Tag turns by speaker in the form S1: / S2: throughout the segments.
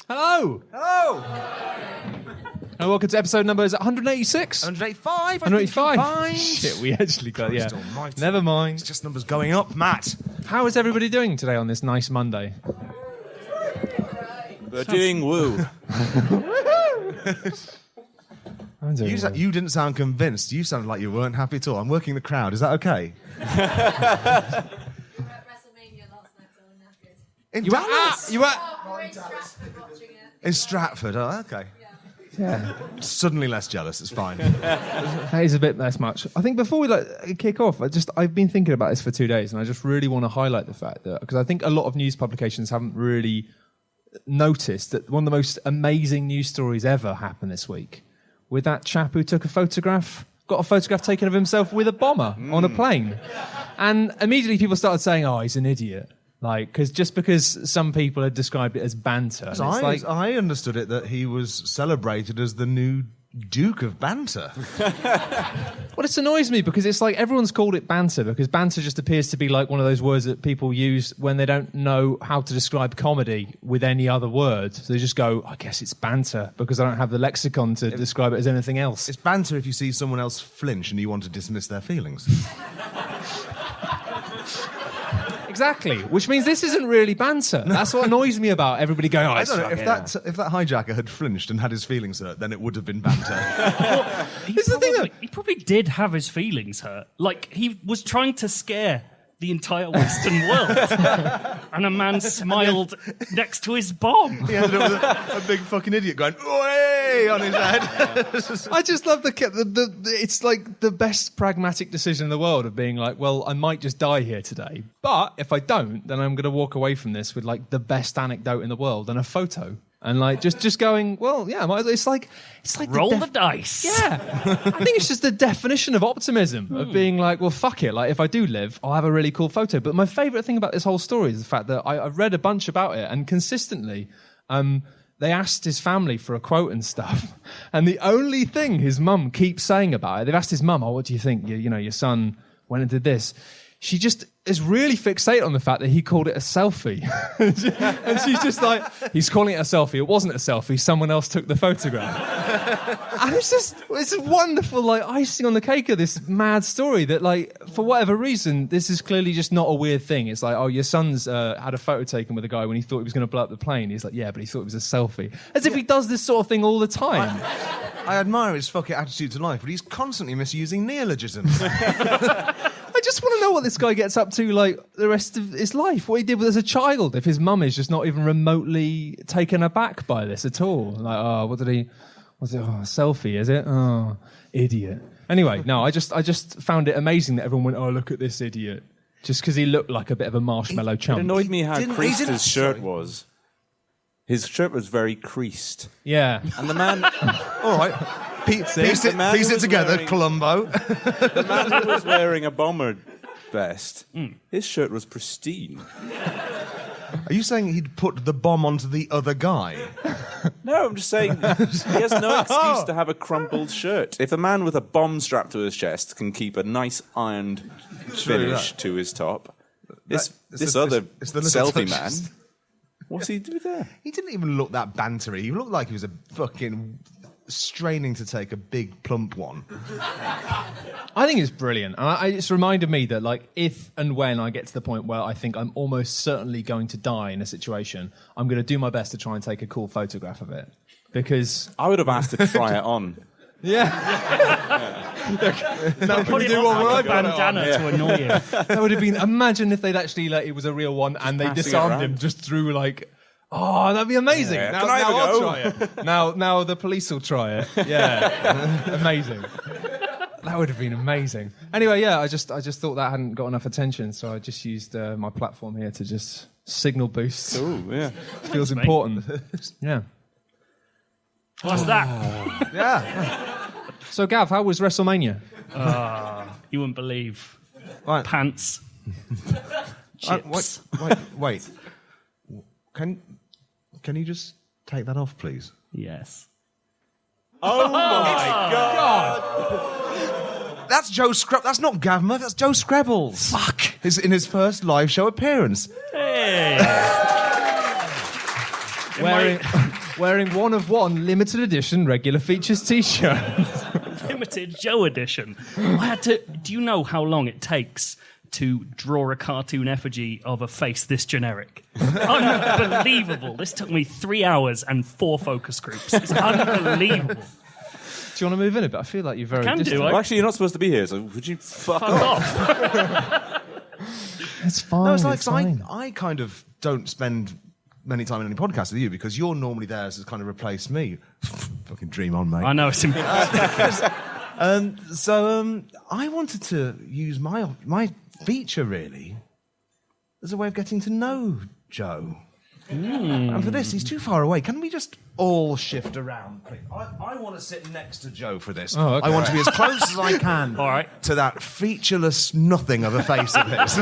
S1: Hello.
S2: Hello.
S1: And welcome to episode number, is it 186?
S2: 185.
S1: 185. Shit, we actually got, yeah.
S2: Almighty.
S1: Never mind.
S2: It's just numbers going up, Matt.
S1: How is everybody doing today on this nice Monday?
S3: They're doing woo.
S2: You didn't sound convinced. You sounded like you weren't happy at all. I'm working the crowd. Is that okay?
S4: We were at WrestleMania last night, so we're knackered.
S2: In
S1: You
S2: Dallas?
S1: were...
S4: We're in Stratford watching it.
S2: In Stratford. Oh, okay.
S1: Yeah.
S2: Suddenly less jealous. It's fine.
S1: That is a bit less much. I think before we kick off, I've been thinking about this for 2 days, and I just really want to highlight the fact that, because I think a lot of news publications haven't really noticed that one of the most amazing news stories ever happened this week with that chap who got a photograph taken of himself with a bomber on a plane. And immediately people started saying, oh, he's an idiot. Because some people had described it as banter. And
S2: I understood it that he was celebrated as the new Duke of Banter.
S1: Well, it annoys me because it's like everyone's called it banter because banter just appears to be like one of those words that people use when they don't know how to describe comedy with any other word. So they just go, I guess it's banter because I don't have the lexicon to describe it as anything else.
S2: It's banter if you see someone else flinch and you want to dismiss their feelings.
S1: Exactly, which means this isn't really banter. That's what annoys me about everybody going, oh,
S2: I don't know, if that hijacker had flinched and had his feelings hurt, then it would have been banter.
S5: He probably did have his feelings hurt. Like, he was trying to scare the entire Western world. And a man smiled next to his bomb.
S2: He ended up with a big fucking idiot going, "Oi!" on his head.
S1: I just love it's like the best pragmatic decision in the world of being like, well, I might just die here today. But if I don't, then I'm going to walk away from this with like the best anecdote in the world and a photo. And like just going, well, yeah, it's like
S5: roll the dice.
S1: Yeah, I think it's just the definition of optimism of being like, well, fuck it. Like if I do live, I'll have a really cool photo. But my favourite thing about this whole story is the fact that I've read a bunch about it, and consistently, they asked his family for a quote and stuff, and the only thing his mum keeps saying about it, they've asked his mum, oh, what do you think? Your son went and did this. She just is really fixated on the fact that he called it a selfie. And she's just like, he's calling it a selfie. It wasn't a selfie. Someone else took the photograph. And it's a wonderful like icing on the cake of this mad story that like, for whatever reason, this is clearly just not a weird thing. It's like, oh, your son's had a photo taken with a guy when he thought he was going to blow up the plane. He's like, yeah, but he thought it was a selfie. As if he does this sort of thing all the time.
S2: I admire his fucking attitude to life, but he's constantly misusing neologisms.
S1: I just want to know what this guy gets up to, like, the rest of his life. What he did as a child, if his mum is just not even remotely taken aback by this at all. Like, oh, was it? Oh, selfie, is it? Oh, idiot. Anyway, no, I just found it amazing that everyone went, oh, look at this idiot. Just because he looked like a bit of a marshmallow chump.
S3: It annoyed me how creased his shirt was. His shirt was very creased.
S1: Yeah.
S3: And the man...
S2: All right. Piece it together, Columbo.
S3: The man who was wearing a bomber vest, his shirt was pristine.
S2: Are you saying he'd put the bomb onto the other guy?
S3: No, I'm just saying he has no excuse to have a crumpled shirt. If a man with a bomb strapped to his chest can keep a nice ironed finish to his top, this other selfie man, what's he do there?
S2: He didn't even look that bantery. He looked like he was a fucking... straining to take a big plump one.
S1: I think it's brilliant. And it's reminded me that, like, if and when I get to the point where I think I'm almost certainly going to die in a situation, I'm going to do my best to try and take a cool photograph of it. Because...
S3: I would have asked to try it on.
S1: Yeah.
S5: Now, put it on like a bandana to annoy you.
S1: That would have been... Imagine if they'd actually, like, it was a real one and they disarmed him just through, like... Oh, that'd be amazing.
S3: Yeah.
S1: Now I'll try it. Now the police will try it. Yeah. Amazing. That would have been amazing. Anyway, yeah, I just thought that hadn't got enough attention, so I just used my platform here to just signal boost.
S3: Ooh, yeah.
S1: Feels important. Yeah.
S5: What's that?
S2: Yeah.
S1: So, Gav, how was WrestleMania?
S5: You wouldn't believe.
S2: Right.
S5: Pants. Chips.
S2: Wait. Can you just take that off, please?
S5: Yes.
S3: Oh my God!
S2: That's Joe Scrabble. That's not Gavmer. That's Joe Scrabbles.
S1: Fuck.
S2: In his first live show appearance.
S5: Hey.
S1: wearing one of one limited edition regular features t-shirt.
S5: Limited Joe edition. Do you know how long it takes to draw a cartoon effigy of a face this generic? Unbelievable. This took me 3 hours and 4 focus groups. It's unbelievable.
S1: Do you want to move in a bit? I feel like you're very
S5: Can
S1: distant.
S5: do.
S3: Well, actually, you're not supposed to be here, so would you fuck
S5: Fuck
S3: off?
S5: off.
S1: It's fine.
S2: No, it's like
S1: it's fine.
S2: I kind of don't spend many time in any podcast with you because you're normally there to kind of replace me. Fucking dream on, mate.
S5: I know, it's impossible.
S2: So I wanted to use my feature really as a way of getting to know Joe. And for this, he's too far away. Can we just all shift around, please? I want to sit next to Joe for this.
S1: Oh, okay.
S2: I want to be as close as I can
S5: All right.
S2: to that featureless nothing of a face of his.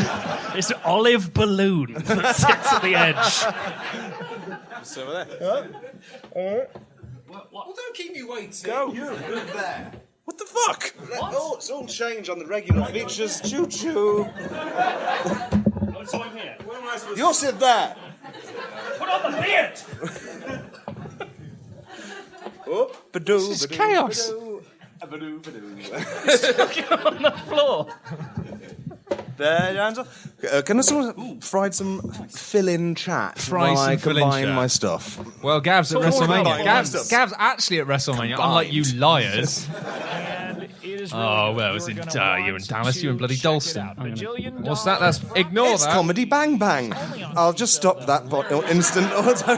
S5: It's an olive balloon that sits at the edge.
S3: It's over there.
S2: Well, don't keep me waiting.
S3: Go.
S2: You're good there.
S3: What the fuck?
S2: It's all change on the regular features. Choo-choo.
S5: So I'm here.
S2: You'll sit there.
S5: Put on the beard!
S1: This is chaos.
S5: On the floor.
S2: There, Angela. Can I sort of fried some fill-in chat
S1: Fry
S2: while I
S1: some fill-in
S2: combine
S1: chat.
S2: my stuff?
S1: Well, Gav's at
S2: So what
S1: WrestleMania.
S2: about
S1: Gav's actually at WrestleMania, unlike you liars. Oh, well, it was in you're in Dallas, you're in bloody Dalston. What's that? That's ignore
S2: It's
S1: that.
S2: Comedy Bang Bang. I'll just stop that instant auto.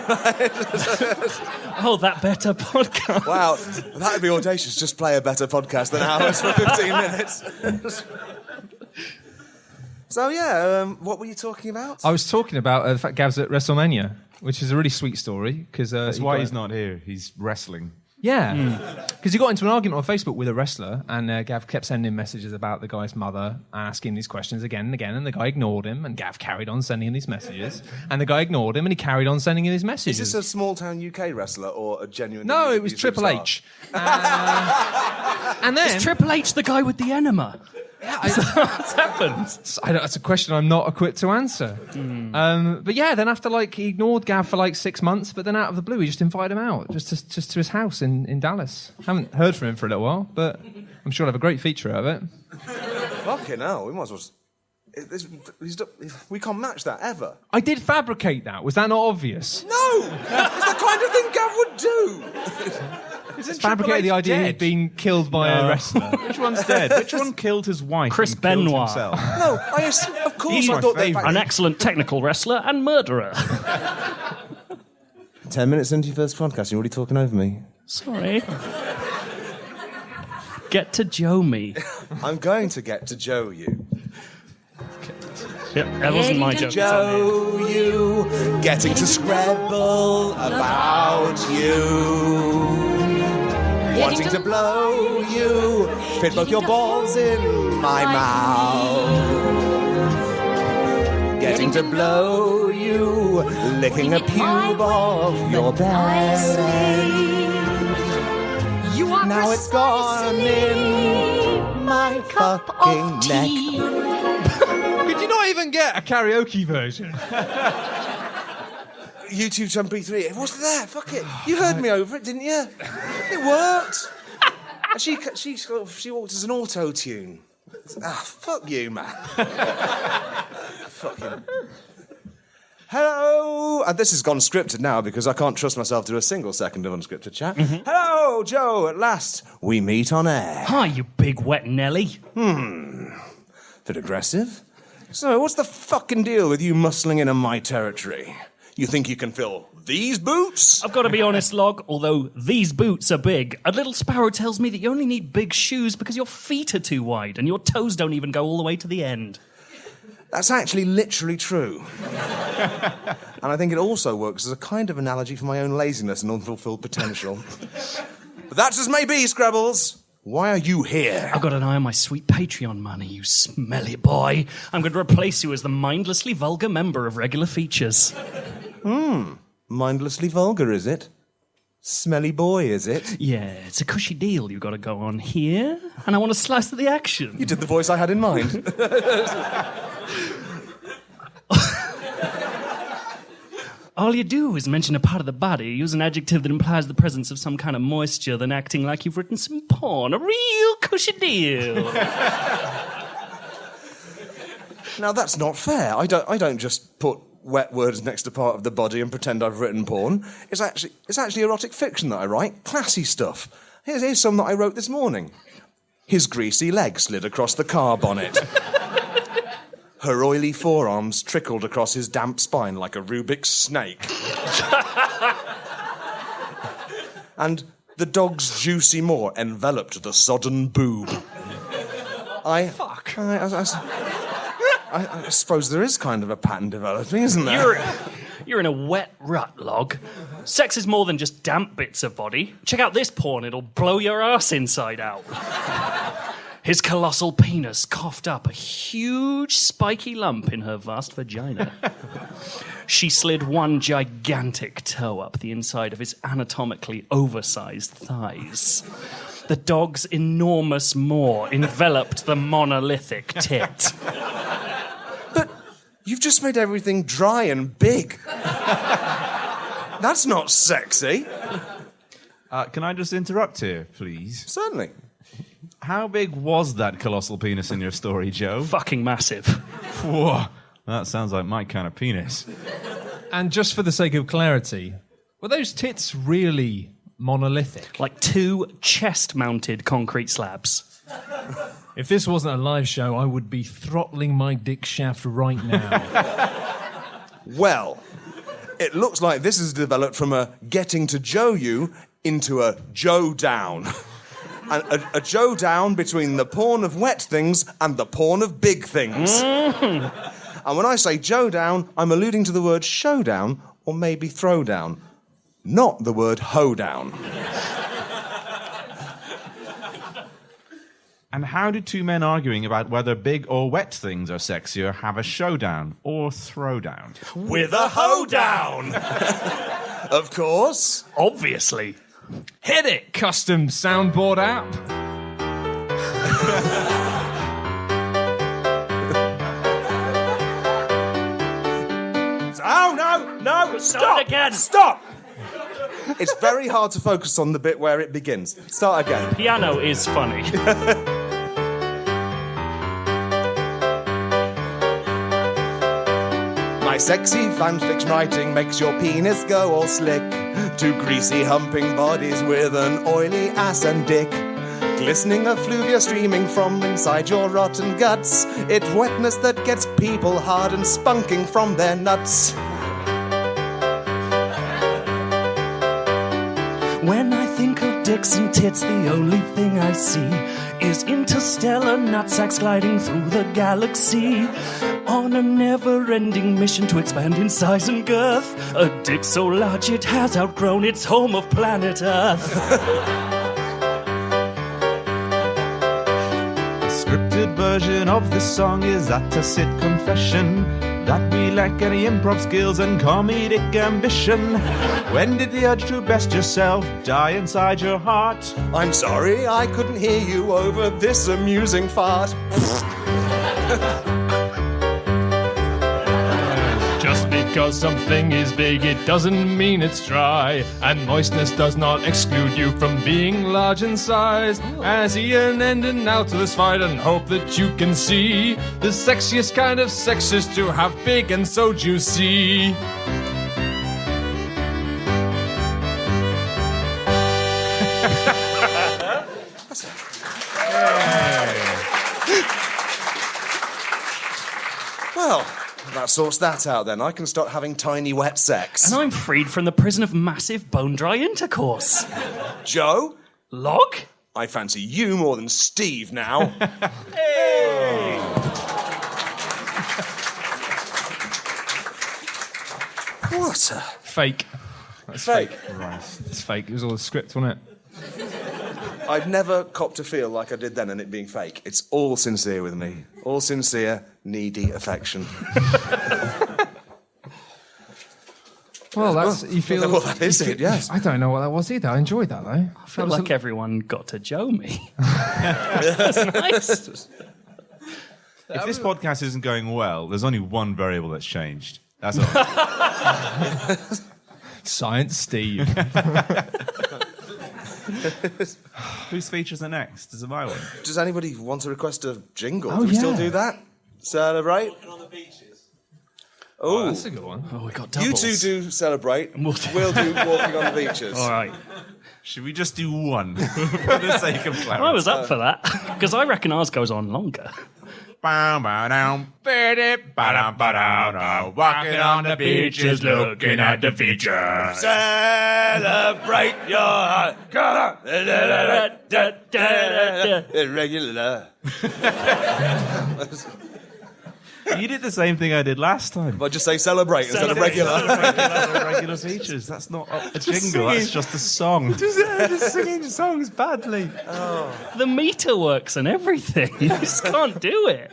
S5: Oh, that better podcast.
S2: Wow, that would be audacious. Just play a better podcast than ours for 15 minutes. So, yeah, what were you talking about?
S1: I was talking about the fact Gav's at WrestleMania, which is a really sweet story because
S6: That's why he's not here. He's wrestling.
S1: Yeah, because he got into an argument on Facebook with a wrestler, and Gav kept sending him messages about the guy's mother, asking these questions again and again, and the guy ignored him, and Gav carried on sending him these messages, and the guy ignored him, and he carried on sending him these messages.
S2: Is this a small-town UK wrestler or a genuine...
S1: No,
S2: WWE
S1: it was
S2: superstar?
S1: Triple H. And then...
S5: Is Triple H the guy with the enema? What's happened?
S1: That's a question I'm not equipped to answer. But yeah, then after he ignored Gav for 6 months, but then out of the blue he just invited him out, just to his house in Dallas. Haven't heard from him for a little while, but I'm sure he'll have a great feature out of it.
S2: Fucking hell, we might as well... we can't match that, ever.
S1: I did fabricate that. Was that not obvious?
S2: No! It's the kind of thing Gav would do!
S1: Fabricated the idea he'd been killed by a wrestler.
S6: Which one's dead? Which one killed his wife?
S5: Chris
S6: and killed
S5: Benoit.
S6: himself?
S2: No, of course
S5: He's
S2: I thought they...
S5: an excellent technical wrestler and murderer.
S2: 10 minutes into your first podcast, you're already talking over me.
S5: Sorry. Get to Joe me.
S2: I'm going to get to Joe you.
S5: Yep, that wasn't my joke.
S2: Joe you, getting to scrabble about you. Wanting to blow you, fit both your balls in my mouth. Getting to blow you, licking a pube of your belly. Now it's gone in my fucking neck.
S1: Could you not even get a karaoke version?
S2: YouTube MP3. It wasn't there. Fuck it. You heard me over it, didn't you? It worked. And she walked as an auto-tune. Fuck you, man. Fucking. Hello. And this has gone scripted now because I can't trust myself to do a single second of unscripted chat. Hello, Joe. At last, we meet on air.
S5: Hi, you big wet Nelly.
S2: Bit aggressive. So, what's the fucking deal with you muscling in on my territory? You think you can fill these boots?
S5: I've got to be honest, Log, although these boots are big, a little sparrow tells me that you only need big shoes because your feet are too wide and your toes don't even go all the way to the end.
S2: That's actually literally true. And I think it also works as a kind of analogy for my own laziness and unfulfilled potential. But that's as may be, Scrabbles. Why are you here?
S5: I've got an eye on my sweet Patreon money, you smelly boy. I'm going to replace you as the mindlessly vulgar member of Regular Features.
S2: Mindlessly vulgar, is it? Smelly boy, is it?
S5: Yeah, it's a cushy deal you've got to go on here, and I want a slice of the action.
S2: You did the voice I had in mind.
S5: All you do is mention a part of the body, use an adjective that implies the presence of some kind of moisture, then acting like you've written some porn. A real cushy deal.
S2: Now, that's not fair. I don't just put wet words next to part of the body and pretend I've written porn. It's actually erotic fiction that I write. Classy stuff. Here's some that I wrote this morning. His greasy leg slid across the car bonnet. Her oily forearms trickled across his damp spine like a Rubik's snake. And the dog's juicy maw enveloped the sodden boob. I suppose there is kind of a pattern developing, isn't there?
S5: You're in a wet rut, Log. Sex is more than just damp bits of body. Check out this porn, it'll blow your ass inside out. His colossal penis coughed up a huge spiky lump in her vast vagina. She slid one gigantic toe up the inside of his anatomically oversized thighs. The dog's enormous maw enveloped the monolithic tit.
S2: But you've just made everything dry and big. That's not sexy.
S6: Can I just interrupt here, please?
S2: Certainly.
S6: How big was that colossal penis in your story, Joe?
S5: Fucking massive.
S6: Whoa, that sounds like my kind of penis.
S1: And just for the sake of clarity, were those tits really monolithic?
S5: Like 2 chest-mounted concrete slabs.
S1: If this wasn't a live show, I would be throttling my dick shaft right now.
S2: Well, it looks like this has developed from a getting to Joe you into a Joe down. And a Joe down between the porn of wet things and the porn of big things. And when I say Joe down, I'm alluding to the word showdown or maybe throwdown, not the word hoedown.
S6: And how do 2 men arguing about whether big or wet things are sexier have a showdown or throwdown?
S2: With a hoedown! Of course.
S5: Obviously.
S1: Hit it, custom soundboard app.
S2: Oh, no,
S5: Start again.
S2: Stop! It's very hard to focus on the bit where it begins. Start again.
S5: Piano is funny.
S2: My sexy fanfiction writing makes your penis go all slick. 2 greasy humping bodies with an oily ass and dick. Glistening effluvia streaming from inside your rotten guts. It's wetness that gets people hard and spunking from their nuts.
S5: When I think of dicks and tits, the only thing I see is interstellar nutsacks gliding through the galaxy on a never-ending mission to expand in size and girth. A dick so large it has outgrown its home of planet Earth.
S6: A scripted version of this song is a tacit confession that we lack any improv skills and comedic ambition. When did the urge to best yourself die inside your heart?
S2: I'm sorry, I couldn't hear you over this amusing fart.
S1: Just because something is big, it doesn't mean it's dry. And moistness does not exclude you from being large in size. As Ian ended now to this fight and hope that you can see the sexiest kind of sex is to have big and so juicy.
S2: Well, that sorts that out then. I can start having tiny wet sex.
S5: And I'm freed from the prison of massive bone-dry intercourse.
S2: Joe,
S5: Log?
S2: I fancy you more than Steve now.
S5: Hey!
S2: What a...
S1: Fake. That's
S2: Fake.
S1: It's fake. It was all a script, wasn't it?
S2: I've never copped a feel like I did then and it being fake. It's all sincere with me. All sincere, needy affection.
S1: Well, that's you feel.
S2: Well, that is it. Yes.
S1: I don't know what that was either. I enjoyed that though.
S5: I feel like everyone got to Joe me. That's nice.
S6: If this podcast isn't going well, there's only one variable that's changed. That's all.
S1: Science Steve.
S6: Whose features are next? Is it my one?
S7: Does anybody want to request a jingle?
S1: Oh,
S7: Do we still
S1: yeah.
S7: do that? Celebrate.
S1: Oh, that's a good one.
S5: Oh, we got
S7: You
S5: doubles.
S7: two do celebrate.
S5: We'll
S7: We'll do walking on the beaches.
S5: All right.
S6: Should we just do one for the sake of clarity?
S5: I was up for that because I reckon ours goes on longer.
S6: Walking on the beaches, looking at the features.
S7: Celebrate your heart. Irregular.
S6: You did the same thing I did last time.
S7: But just say celebrate instead of regular.
S6: Regular features. That's not a jingle. That's just a song.
S1: Just singing songs badly.
S5: The meter works and everything. You just can't do it.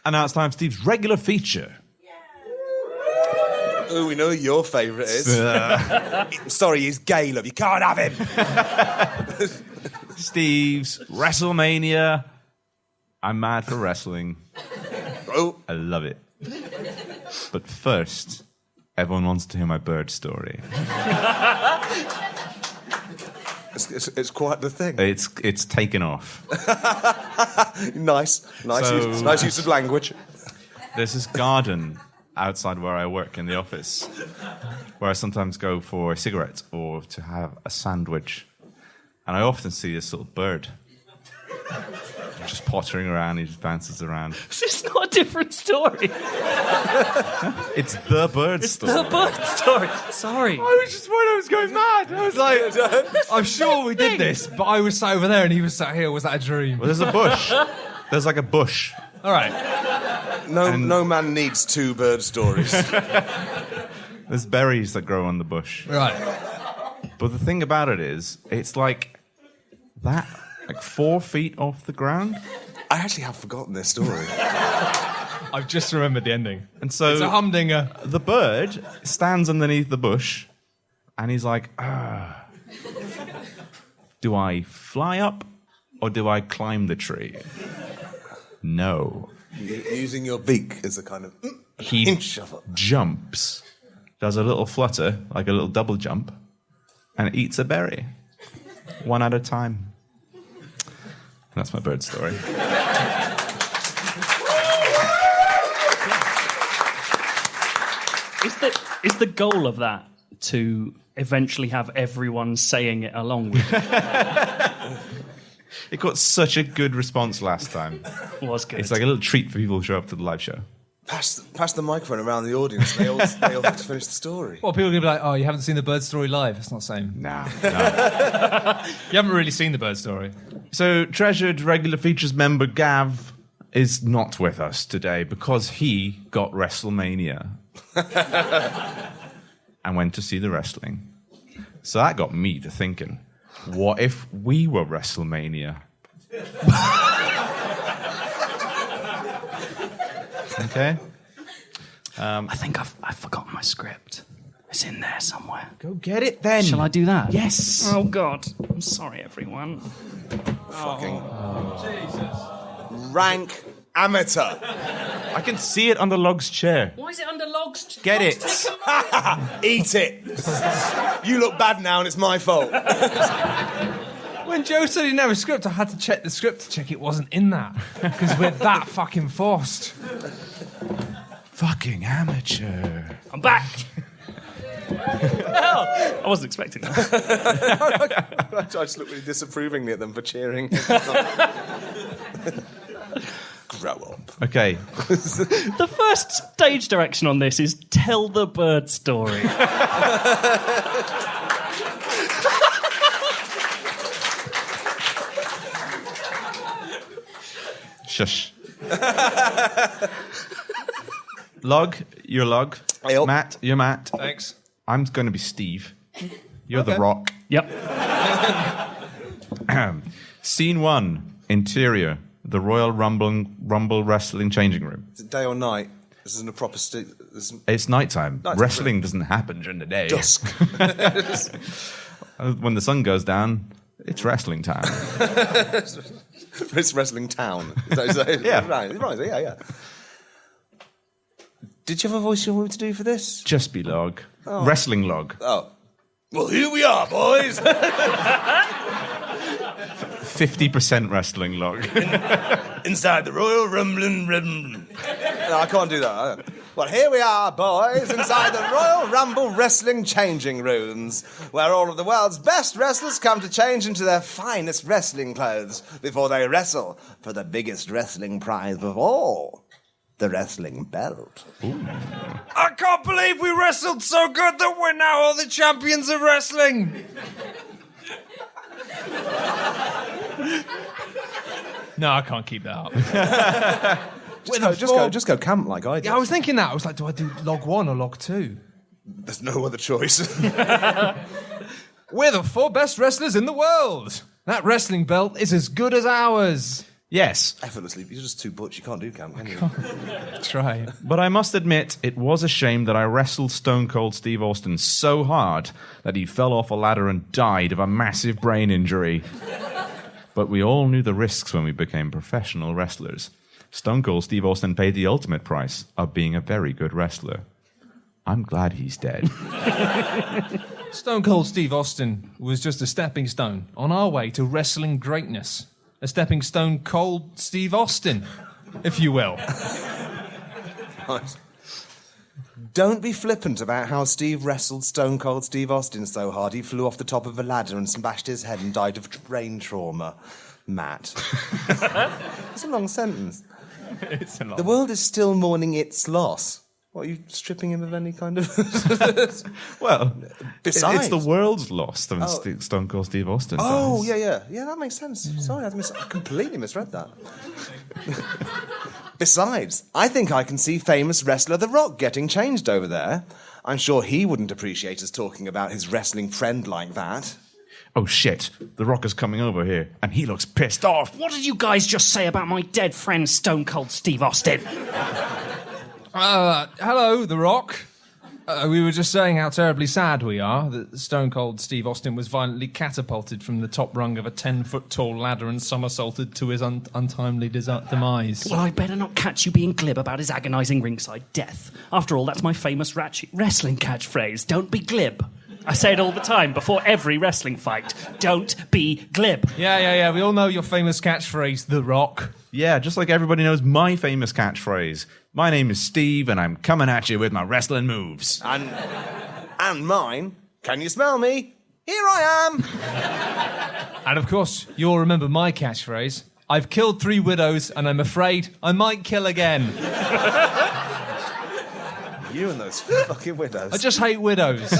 S6: And now it's time for Steve's regular feature.
S7: Oh, we know who your favourite is. Sorry, he's gay, love. You can't have him.
S6: Steve's WrestleMania. I'm mad for wrestling.
S7: Oh,
S6: I love it. But first, everyone wants to hear my bird story.
S7: it's quite the thing.
S6: It's taken off.
S7: Nice use of language.
S6: There's this garden outside where I work in the office, where I sometimes go for a cigarette or to have a sandwich. And I often see this little bird just pottering around. He just bounces around.
S5: Is this not a different story?
S6: It's the bird story.
S5: The bird story. Sorry.
S1: I was just worried I was going mad. I was like, I'm sure we did this, but I was sat over there and he was sat here. Was that a dream?
S6: Well, there's a bush. There's like a bush.
S1: All right.
S7: No man needs two bird stories.
S6: There's berries that grow on the bush.
S1: Right.
S6: But the thing about it is, it's like that, like 4 feet off the ground.
S7: I actually have forgotten this story.
S1: I've just remembered the ending.
S6: And so
S1: It's a humdinger.
S6: the bird stands underneath the bush and he's like, do I fly up or do I climb the tree? No.
S7: Using your beak as a kind of
S6: He
S7: inch of it.
S6: jumps, does a little flutter, like a little double jump, and eats a berry. One at a time. And that's my bird story.
S5: Is the goal of that to eventually have everyone saying it along with you?
S6: It got such a good response last time.
S5: Was good.
S6: It's like a little treat for people who show up to the live show.
S7: Pass the microphone around the audience. They all have to finish the story.
S1: Well, people are going to be like, oh, you haven't seen the bird story live. It's not the same.
S6: No.
S1: You haven't really seen the bird story.
S6: So, treasured regular features member Gav is not with us today because he got WrestleMania and went to see the wrestling. So that got me to thinking, what if we were WrestleMania? Okay.
S5: I think I've forgotten my script. It's in there somewhere.
S6: Go get it then.
S5: Shall I do that?
S6: Yes.
S5: Oh, God. I'm sorry, everyone.
S7: Rank amateur.
S6: I can see it on the log's chair.
S5: Why is it under logs?
S6: Get it.
S7: Eat it. You look bad now and it's my fault.
S1: When Joe said he didn't have a script, I had to check the script to check it wasn't in that. Because we're that fucking forced.
S6: Fucking amateur.
S5: I'm back. I wasn't expecting that.
S7: I just look really disapprovingly at them for cheering. Grow up.
S6: Okay.
S5: The first stage direction on this is tell the bird story.
S6: Shush. Log, you're Log.
S7: Ayo.
S6: Matt, you're Matt.
S1: Thanks.
S6: I'm going to be Steve. You're the Rock.
S5: Yep.
S6: Scene 1, interior, the Royal Rumble Wrestling changing room.
S7: Is it day or night? This isn't a proper
S6: It's nighttime.
S7: Nighttime,
S6: Wrestling doesn't happen during the day.
S7: dusk.
S6: When the sun goes down, it's wrestling time.
S7: It's wrestling town. Is that,
S6: Yeah.
S7: Right, yeah. Did you have a voice you want me to do for this?
S6: Just be log. Wrestling log.
S7: Oh. Well, here we are, boys.
S6: 50% wrestling log.
S7: Inside the Royal Rumbling Rim. No, I can't do that. Well, here we are, boys, inside the Royal Rumble Wrestling Changing Rooms, where all of the world's best wrestlers come to change into their finest wrestling clothes before they wrestle for the biggest wrestling prize of all, the wrestling belt.
S1: I can't believe we wrestled so good that we're now all the champions of wrestling. No, I can't keep that up.
S2: Just go camp like I did.
S1: Yeah, I was thinking that. I was like, do I do log 1 or log 2?
S7: There's no other choice.
S1: We're the 4 best wrestlers in the world. That wrestling belt is as good as ours.
S6: Yes.
S2: Effortlessly, you're just too butch. You can't do camp, can you?
S1: Try.
S6: But I must admit, it was a shame that I wrestled Stone Cold Steve Austin so hard that he fell off a ladder and died of a massive brain injury. But we all knew the risks when we became professional wrestlers. Stone Cold Steve Austin paid the ultimate price of being a very good wrestler. I'm glad he's dead.
S1: Stone Cold Steve Austin was just a stepping stone on our way to wrestling greatness. A stepping stone cold Steve Austin, if you will.
S2: Don't be flippant about how Steve wrestled Stone Cold Steve Austin so hard he flew off the top of a ladder and smashed his head and died of brain trauma. Matt. It's a long sentence.
S1: It's a lot.
S2: The world is still mourning its loss. What, are you stripping him of any kind of...
S6: Well,
S2: Besides...
S6: it's the world's loss than Stone Cold Steve Austin.
S2: Oh,
S6: dies.
S2: yeah. Yeah, that makes sense. Sorry, I completely misread that. Besides, I think I can see famous wrestler The Rock getting changed over there. I'm sure he wouldn't appreciate us talking about his wrestling friend like that.
S6: Oh, shit. The Rock is coming over here, and he looks pissed off.
S5: What did you guys just say about my dead friend Stone Cold Steve Austin?
S1: Hello, The Rock. We were just saying how terribly sad we are that Stone Cold Steve Austin was violently catapulted from the top rung of a 10-foot-tall ladder and somersaulted to his untimely demise.
S5: Well, I better not catch you being glib about his agonising ringside death. After all, that's my famous wrestling catchphrase. Don't be glib. I say it all the time before every wrestling fight. Don't be glib.
S1: Yeah. We all know your famous catchphrase, The Rock.
S6: Yeah, just like everybody knows my famous catchphrase. My name is Steve, and I'm coming at you with my wrestling moves.
S2: And mine, can you smell me? Here I am!
S1: And of course, you'll remember my catchphrase. I've killed 3 widows, and I'm afraid I might kill again.
S2: You and those fucking widows.
S1: I just hate widows.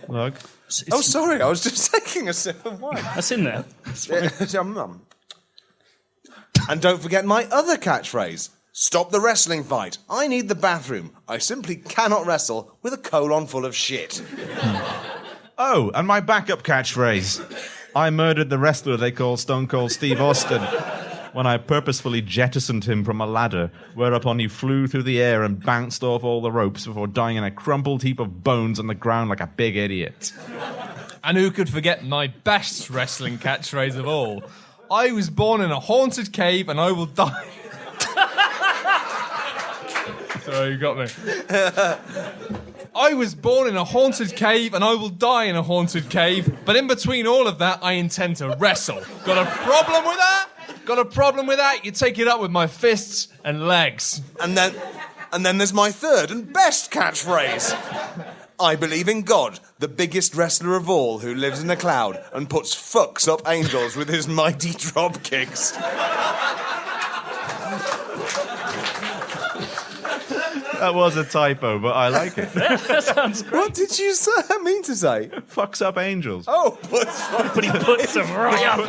S6: Look.
S2: Oh, sorry, I was just taking a sip of wine.
S5: That's in there.
S2: And don't forget my other catchphrase. Stop the wrestling fight. I need the bathroom. I simply cannot wrestle with a colon full of shit.
S6: Oh, and my backup catchphrase. I murdered the wrestler they call Stone Cold Steve Austin when I purposefully jettisoned him from a ladder, whereupon he flew through the air and bounced off all the ropes before dying in a crumpled heap of bones on the ground like a big idiot.
S1: And who could forget my best wrestling catchphrase of all? I was born in a haunted cave and I will die... Sorry, you got me. I was born in a haunted cave and I will die in a haunted cave, but in between all of that, I intend to wrestle. Got a problem with that? Got a problem with that? You take it up with my fists and legs.
S2: And then there's my third and best catchphrase. I believe in God, the biggest wrestler of all, who lives in a cloud and puts fucks up angels with his mighty drop kicks.
S6: That was a typo, but I like it.
S5: That sounds great.
S2: What did you mean to say?
S6: Fucks up angels.
S2: Oh,
S5: But he puts them right up.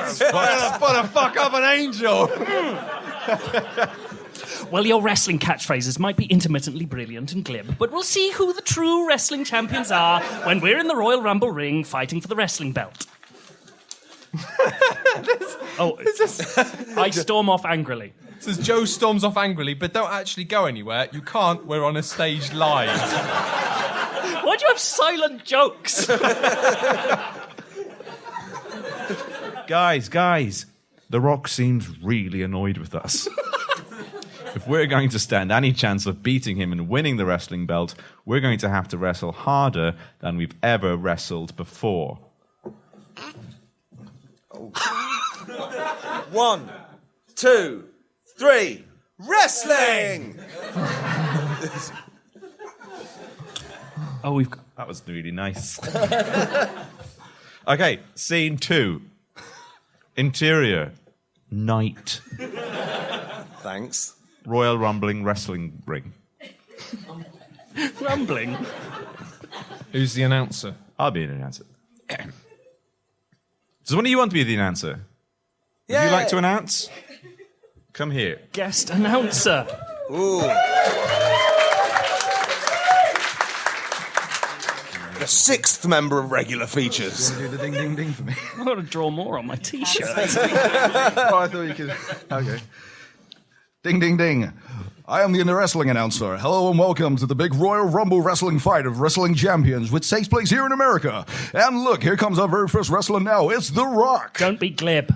S1: What a fuck up an angel!
S5: Well, your wrestling catchphrases might be intermittently brilliant and glib, but we'll see who the true wrestling champions are when we're in the Royal Rumble ring fighting for the wrestling belt. I storm off angrily.
S1: Says Joe storms off angrily, but don't actually go anywhere. You can't. We're on a stage live.
S5: Why do you have silent jokes?
S6: Guys, The Rock seems really annoyed with us. If we're going to stand any chance of beating him and winning the wrestling belt, we're going to have to wrestle harder than we've ever wrestled before.
S7: 1, 2, 3. Wrestling!
S5: Oh, we've got...
S6: That was really nice. Okay, scene 2. Interior. Night.
S7: Thanks.
S6: Royal Rumbling Wrestling Ring.
S5: Rumbling.
S1: Who's the announcer?
S6: I'll be an announcer. Does one of you want to be the announcer? Would you
S7: Yeah.
S6: like to announce? Come here.
S5: Guest announcer.
S7: Ooh. The 6th member of regular features.
S2: Do the ding, ding, ding for me.
S5: I've got to draw more on my T-shirt.
S2: Oh, I thought you could. Okay. Ding, ding, ding. I am the wrestling announcer. Hello and welcome to the big Royal Rumble wrestling fight of wrestling champions, which takes place here in America. And look, here comes our very first wrestler now. It's The Rock.
S5: Don't be glib.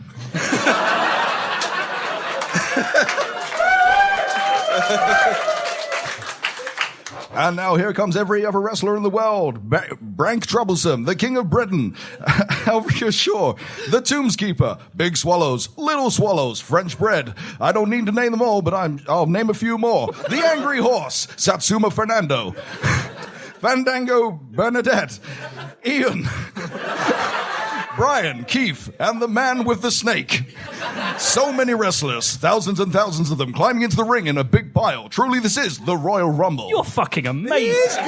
S2: And now here comes every other wrestler in the world. Brank Troublesome, the King of Britain. Alfred Shaw, the Tombskeeper. Big Swallows, Little Swallows, French Bread. I don't need to name them all, but I'll name a few more. The Angry Horse, Satsuma Fernando. Fandango Bernadette. Ian. Brian, Keith, and the Man with the Snake. So many wrestlers, thousands and thousands of them, climbing into the ring in a big pile. Truly, this is the Royal Rumble.
S5: You're fucking amazing.
S7: It's good.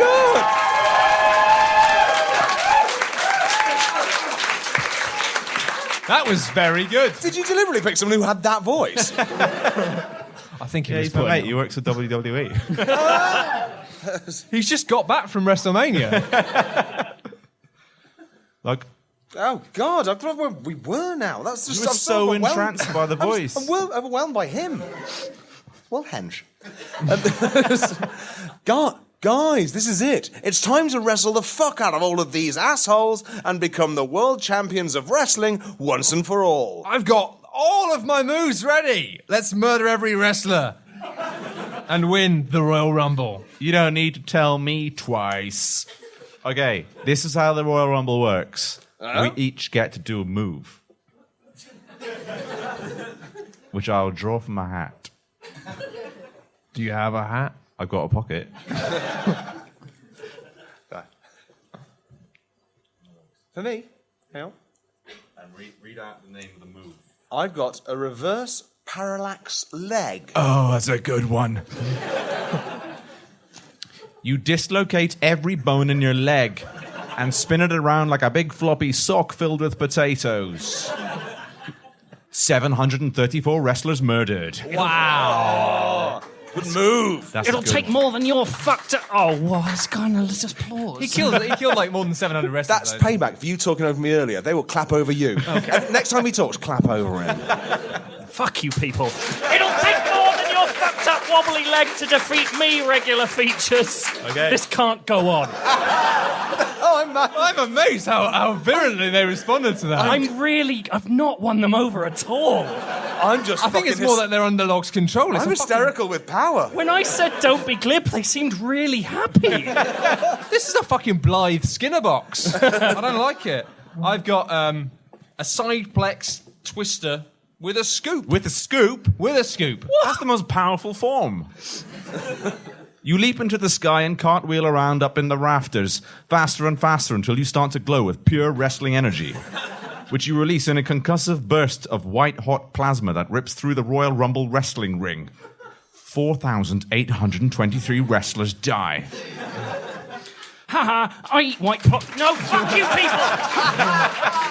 S1: That was very good.
S7: Did you deliberately pick someone who had that voice?
S1: I think he
S6: Yeah,
S1: was
S6: he's my
S1: putting
S6: mate. He works at WWE.
S1: He's just got back from WrestleMania.
S6: Like,
S7: Oh, God, I thought where we were now. That's just
S6: you were
S7: I'm
S6: so
S7: overwhelmed.
S6: entranced by the voice.
S7: I'm overwhelmed by him. Well, hench. Guys, this is it. It's time to wrestle the fuck out of all of these assholes and become the world champions of wrestling once and for all.
S1: I've got all of my moves ready. Let's murder every wrestler and win the Royal Rumble.
S6: You don't need to tell me twice. Okay, this is how the Royal Rumble works. We each get to do a move, which I'll draw from my hat.
S1: Do you have a hat?
S6: I've got a pocket.
S7: For me, hang on.
S6: And read out the name of the move.
S7: I've got a reverse parallax leg.
S6: Oh, that's a good one. You dislocate every bone in your leg and spin it around like a big floppy sock filled with potatoes. 734 wrestlers murdered.
S1: Wow.
S7: Good move.
S6: That's
S5: It'll
S6: a good
S5: take
S6: one.
S5: more than your fucked up... Oh, well, it's kind of... Let's just pause.
S1: He killed like more than 700 wrestlers.
S7: That's
S1: though.
S7: payback for you talking over me earlier. They will clap over you. Okay. Next time he talks, clap over him.
S5: Fuck you, people. It'll take more than your fucked up wobbly leg to defeat me, regular features.
S6: Okay.
S5: This can't go on.
S1: I'm amazed how virulently they responded to that.
S5: I've not won them over at all.
S7: I'm just
S1: I think it's more that they're under Log's control. It's
S7: I'm
S1: a
S7: hysterical with power.
S5: When I said don't be glib, they seemed really happy.
S1: This is a fucking Blythe Skinner box. I don't like it. I've got a sideplex twister with a scoop.
S6: With a scoop?
S1: With a scoop.
S6: That's the most powerful form. You leap into the sky and cartwheel around up in the rafters, faster and faster until you start to glow with pure wrestling energy, which you release in a concussive burst of white-hot plasma that rips through the Royal Rumble wrestling ring. 4,823 wrestlers die.
S5: Haha, I eat white pot. No, fuck you, people.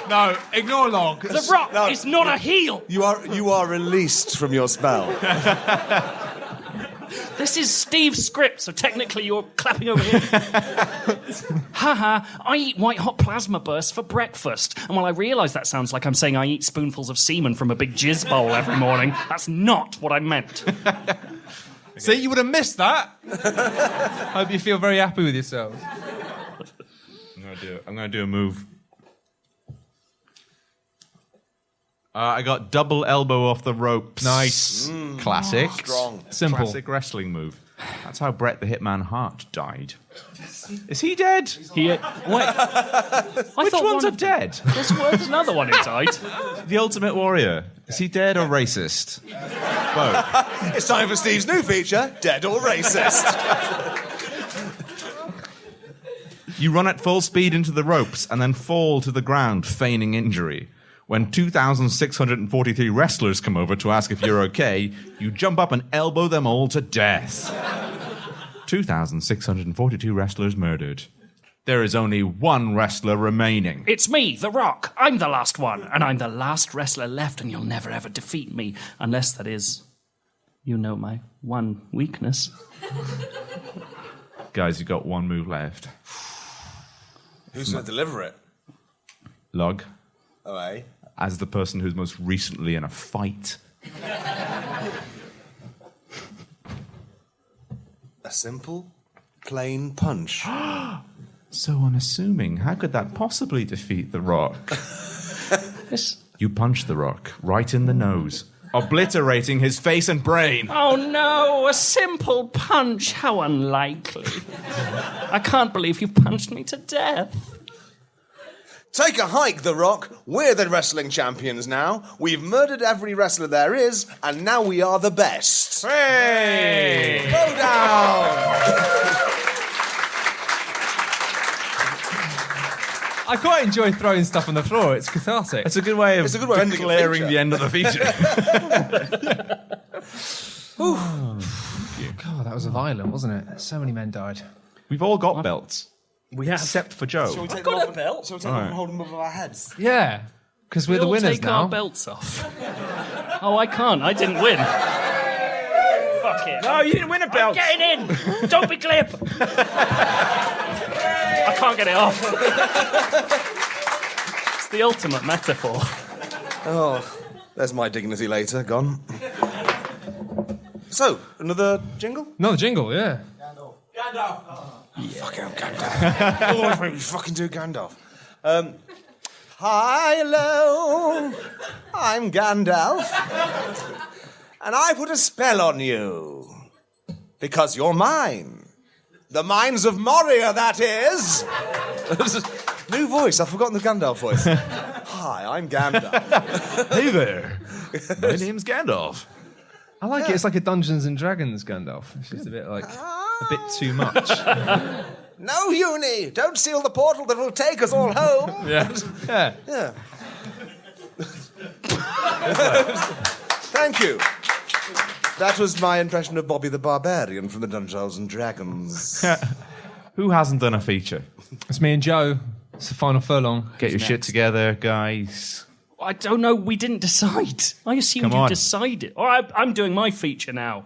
S1: No, ignore Log.
S5: The Rock is not a heel.
S7: You are released from your spell.
S5: This is Steve's script, so technically you're clapping over here. Haha, I eat white hot plasma bursts for breakfast. And while I realise that sounds like I'm saying I eat spoonfuls of semen from a big jizz bowl every morning, that's not what I meant.
S1: See, you would have missed that. Hope you feel very happy with yourselves.
S6: I'm gonna do a move. I got double elbow off the ropes.
S1: Nice.
S6: Classic.
S7: Strong.
S1: Simple.
S6: Classic wrestling move. That's how Bret the Hitman Hart died. Is he dead?
S5: Wait.
S6: Which ones are dead?
S5: There's another one who died.
S6: The Ultimate Warrior. Is he dead or racist? Both.
S7: It's time for Steve's new feature, Dead or Racist.
S6: You run at full speed into the ropes and then fall to the ground, feigning injury. When 2,643 wrestlers come over to ask if you're okay, you jump up and elbow them all to death. 2,642 wrestlers murdered. There is only one wrestler remaining.
S5: It's me, The Rock. I'm the last one, and I'm the last wrestler left, and you'll never ever defeat me, unless that is, you know, my one weakness.
S6: Guys, you got one move left.
S7: Who's going to deliver it?
S6: Log,
S7: Oh, eh?
S6: as the person who's most recently in a fight.
S7: A simple, plain punch.
S6: So unassuming. How could that possibly defeat The Rock? You punch The Rock right in the nose, obliterating his face and brain.
S5: Oh no, a simple punch. How unlikely. I can't believe you punched me to death.
S7: Take a hike, The Rock. We're the wrestling champions now. We've murdered every wrestler there is, and now we are the best.
S6: Hey!
S7: Go down!
S1: I quite enjoy throwing stuff on the floor. It's cathartic.
S6: It's a good way of
S7: It's a good way of ending a
S6: declaring
S7: feature.
S6: the end of the feature.
S1: God, that was violent, wasn't it? So many men died.
S6: We've all got belts.
S5: We have.
S6: Except for Joe.
S7: Shall we take
S5: got
S7: them
S5: a
S7: off-
S5: belt.
S7: Shall we take them off and hold them above our heads?
S1: Yeah, because we're the
S5: We'll
S1: winners
S5: take
S1: now.
S5: our belts off. Oh, I can't. I didn't win. Fuck it.
S6: No, you didn't win a belt.
S5: Getting in. Don't be glib. I can't get it off. It's the ultimate metaphor.
S7: Oh, there's my dignity later, gone. So, another jingle?
S1: Another jingle, yeah.
S7: Fucking Gandalf. Always make me fucking do Gandalf. Hi, hello. I'm Gandalf. And I put a spell on you. Because you're mine. The mines of Moria, that is. New voice. I've forgotten the Gandalf voice. Hi, I'm Gandalf.
S6: Hey there. My name's Gandalf.
S1: I like it. It's like a Dungeons and Dragons Gandalf. It's just a bit like a bit too much.
S7: No, Uni. Don't seal the portal that will take us all home.
S1: Yeah. Yeah.
S7: Yeah. Thank you. That was my impression of Bobby the Barbarian from the Dungeons and Dragons.
S6: Who hasn't done a feature?
S1: It's me and Joe. It's the final furlong.
S6: Get your shit together, guys.
S5: I don't know. We didn't decide. I assumed
S6: Come
S5: you
S6: on.
S5: decided. All right, I'm doing my feature now.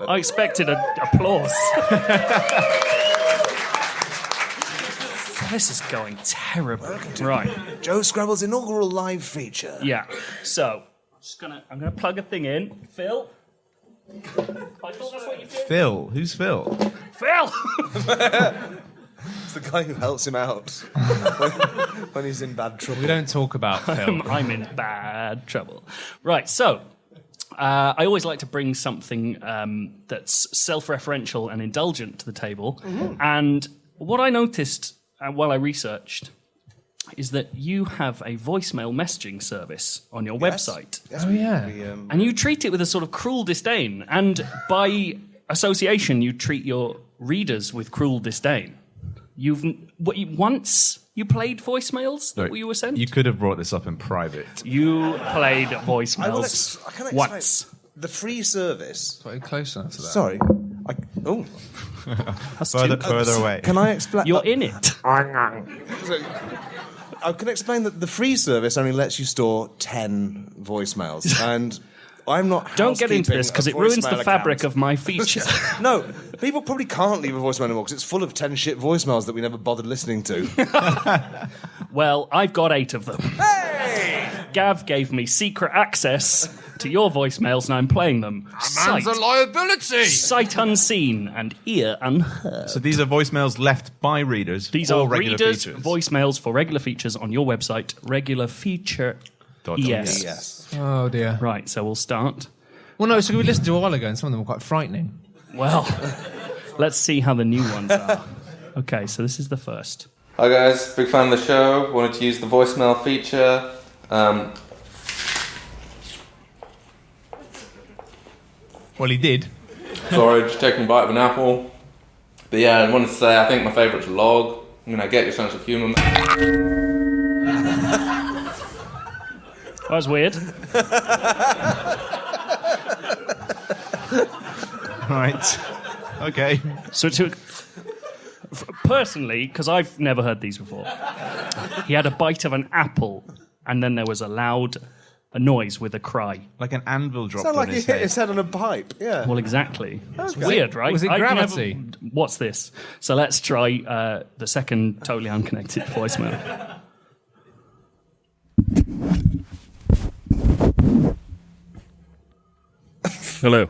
S5: I expected applause. This is going terribly. Right.
S7: Joe Scrabble's inaugural live feature.
S5: Yeah. So, I'm gonna plug a thing in. Phil. I thought that's what you did.
S6: Phil. Who's Phil?
S5: Phil.
S7: It's the guy who helps him out when he's in bad trouble.
S1: We don't talk about Phil.
S5: I'm in bad trouble. Right. So. I always like to bring something that's self-referential and indulgent to the table. Mm-hmm. And what I noticed while I researched is that you have a voicemail messaging service on your website.
S7: Yes,
S1: Oh, yeah.
S5: And you treat it with a sort of cruel disdain. And by association, you treat your readers with cruel disdain. Once you played voicemails that you were sent?
S6: You could have brought this up in private.
S5: You played voicemails
S7: I can explain.
S5: once.
S7: The free service.
S1: Quite close enough to that.
S7: Sorry.
S6: Further away.
S7: Can I explain?
S5: You're in it.
S7: I can explain that the free service only lets you store 10 voicemails, and I'm not.
S5: Don't get into
S7: housekeeping
S5: this because
S7: a
S5: it ruins the
S7: voicemail
S5: fabric
S7: account.
S5: of my feature.
S7: No, people probably can't leave a voicemail anymore because it's full of 10 shit voicemails that we never bothered listening to.
S5: Well, I've got 8 of them.
S7: Hey!
S5: Gav gave me secret access to your voicemails and I'm playing them.
S1: Man's a liability!
S5: Sight unseen and ear unheard.
S6: So these are voicemails left by readers.
S5: These
S6: for
S5: are
S6: regular
S5: readers'
S6: features.
S5: voicemails for regular features on your website, regularfeature.com. Yes.
S7: Yes.
S1: Oh dear.
S5: Right, so we'll start.
S1: Well, no. So we listened to a while ago, and some of them were quite frightening.
S5: Well, let's see how the new ones are. Okay, so this is the first.
S8: Hi guys, big fan of the show. Wanted to use the voicemail feature.
S1: Well, he did.
S8: Sorry, just taking a bite of an apple. But yeah, I wanted to say I think my favourite's log. Get your sense of humour.
S5: That was weird.
S6: Right. Okay.
S5: So personally, because I've never heard these before, he had a bite of an apple, and then there was a noise with a cry.
S6: Like an anvil dropped
S7: Sound
S6: on
S7: like he
S6: his
S7: hit
S6: head.
S7: his head on a pipe. Yeah.
S5: Well, exactly. It's weird, right?
S1: Was it gravity?
S5: What's this? So let's try the second totally unconnected voicemail.
S9: Hello.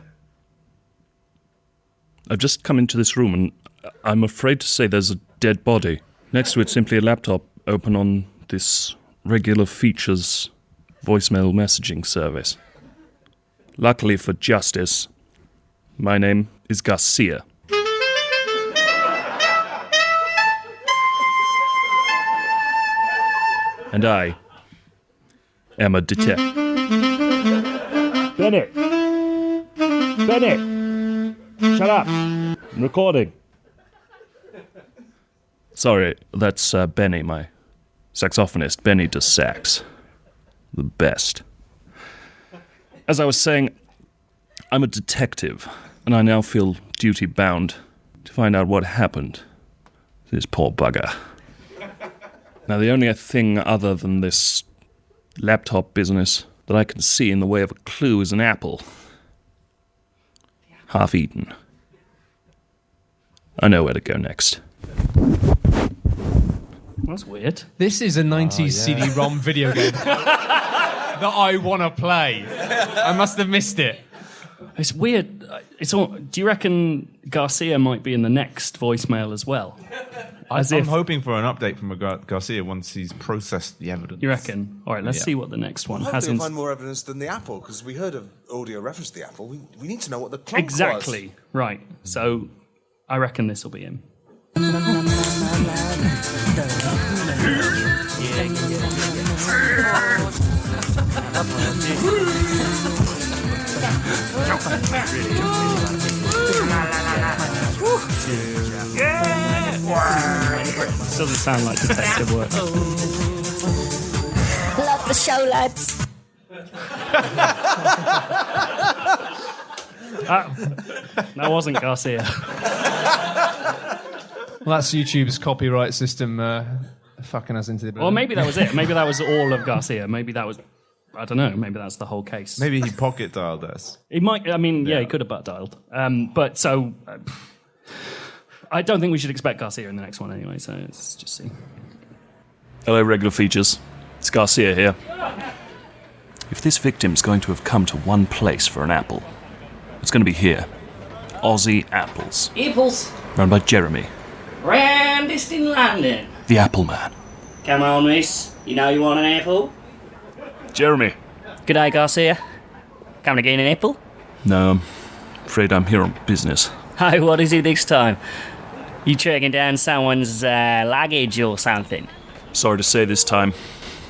S9: I've just come into this room and I'm afraid to say there's a dead body. Next to it, simply a laptop open on this regular features voicemail messaging service. Luckily for justice, my name is Garcia. And I am a detective. Bennett! Bennett! Shut up! I'm recording. Sorry, that's Benny, my saxophonist. Benny does sax. The best. As I was saying, I'm a detective, and I now feel duty-bound to find out what happened to this poor bugger. Now, the only thing other than this laptop business that I can see in the way of a clue is an apple. Half eaten. I know where to go next.
S5: That's weird.
S1: This is a 90s CD-ROM video game that I want to play. I must have missed it.
S5: It's weird. Do you reckon Garcia might be in the next voicemail as well?
S6: I'm hoping for an update from Garcia once he's processed the evidence.
S5: You reckon? All right, let's see what the next one has.
S7: Hopefully we'll find more evidence than the apple, because we heard of audio reference to the apple. We need to know what the clock was.
S5: Exactly. Right. So I reckon this will be him. This doesn't sound like detective work.
S10: Love the show, lads.
S5: That wasn't Garcia.
S1: Well, that's YouTube's copyright system fucking us into the
S5: Or maybe that was it. Maybe that was all of Garcia. Maybe that was... I don't know. Maybe that's the whole case.
S6: Maybe he pocket dialed us.
S5: He might... I mean, yeah, he could have butt dialed. But so... I don't think we should expect Garcia in the next one anyway, so let's just see.
S9: Hello, regular features. It's Garcia here. If this victim's going to have come to one place for an apple, it's going to be here. Aussie Apples.
S11: Apples.
S9: Run by Jeremy.
S11: Roundest in London.
S9: The Apple Man.
S11: Come on, miss. You know you want an apple?
S9: Jeremy.
S11: G'day, Garcia. Coming to get an apple?
S9: No, I'm afraid I'm here on business.
S11: Oh, what is it this time? You tracking down someone's luggage or something?
S9: Sorry to say this time,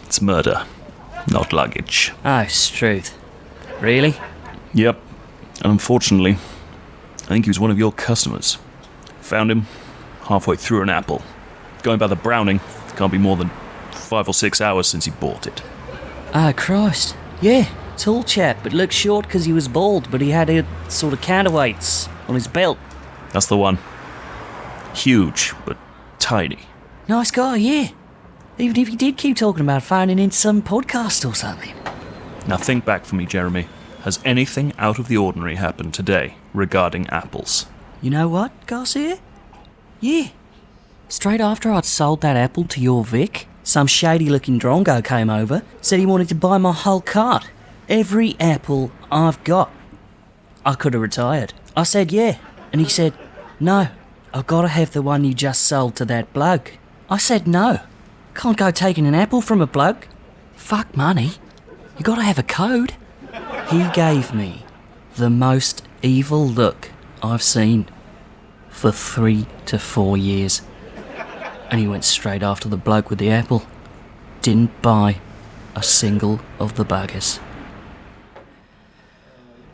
S9: it's murder, not luggage.
S11: Oh, Struth. Really?
S9: Yep. And unfortunately, I think he was one of your customers. Found him halfway through an apple. Going by the Browning, it can't be more than 5 or 6 hours since he bought it.
S11: Oh, Christ. Yeah, tall chap, but looked short because he was bald, but he had a sort of counterweights on his belt.
S9: That's the one. Huge, but tiny.
S11: Nice guy, yeah. Even if he did keep talking about phoning in some podcast or something.
S9: Now think back for me, Jeremy. Has anything out of the ordinary happened today regarding apples?
S11: You know what, Garcia? Yeah. Straight after I'd sold that apple to your Vic, some shady-looking drongo came over, said he wanted to buy my whole cart. Every apple I've got. I could have retired. I said yeah, and he said, no, I've got to have the one you just sold to that bloke. I said no. Can't go taking an apple from a bloke. Fuck money. You gotta have a code. He gave me the most evil look I've seen for 3 to 4 years. And he went straight after the bloke with the apple. Didn't buy a single of the buggers.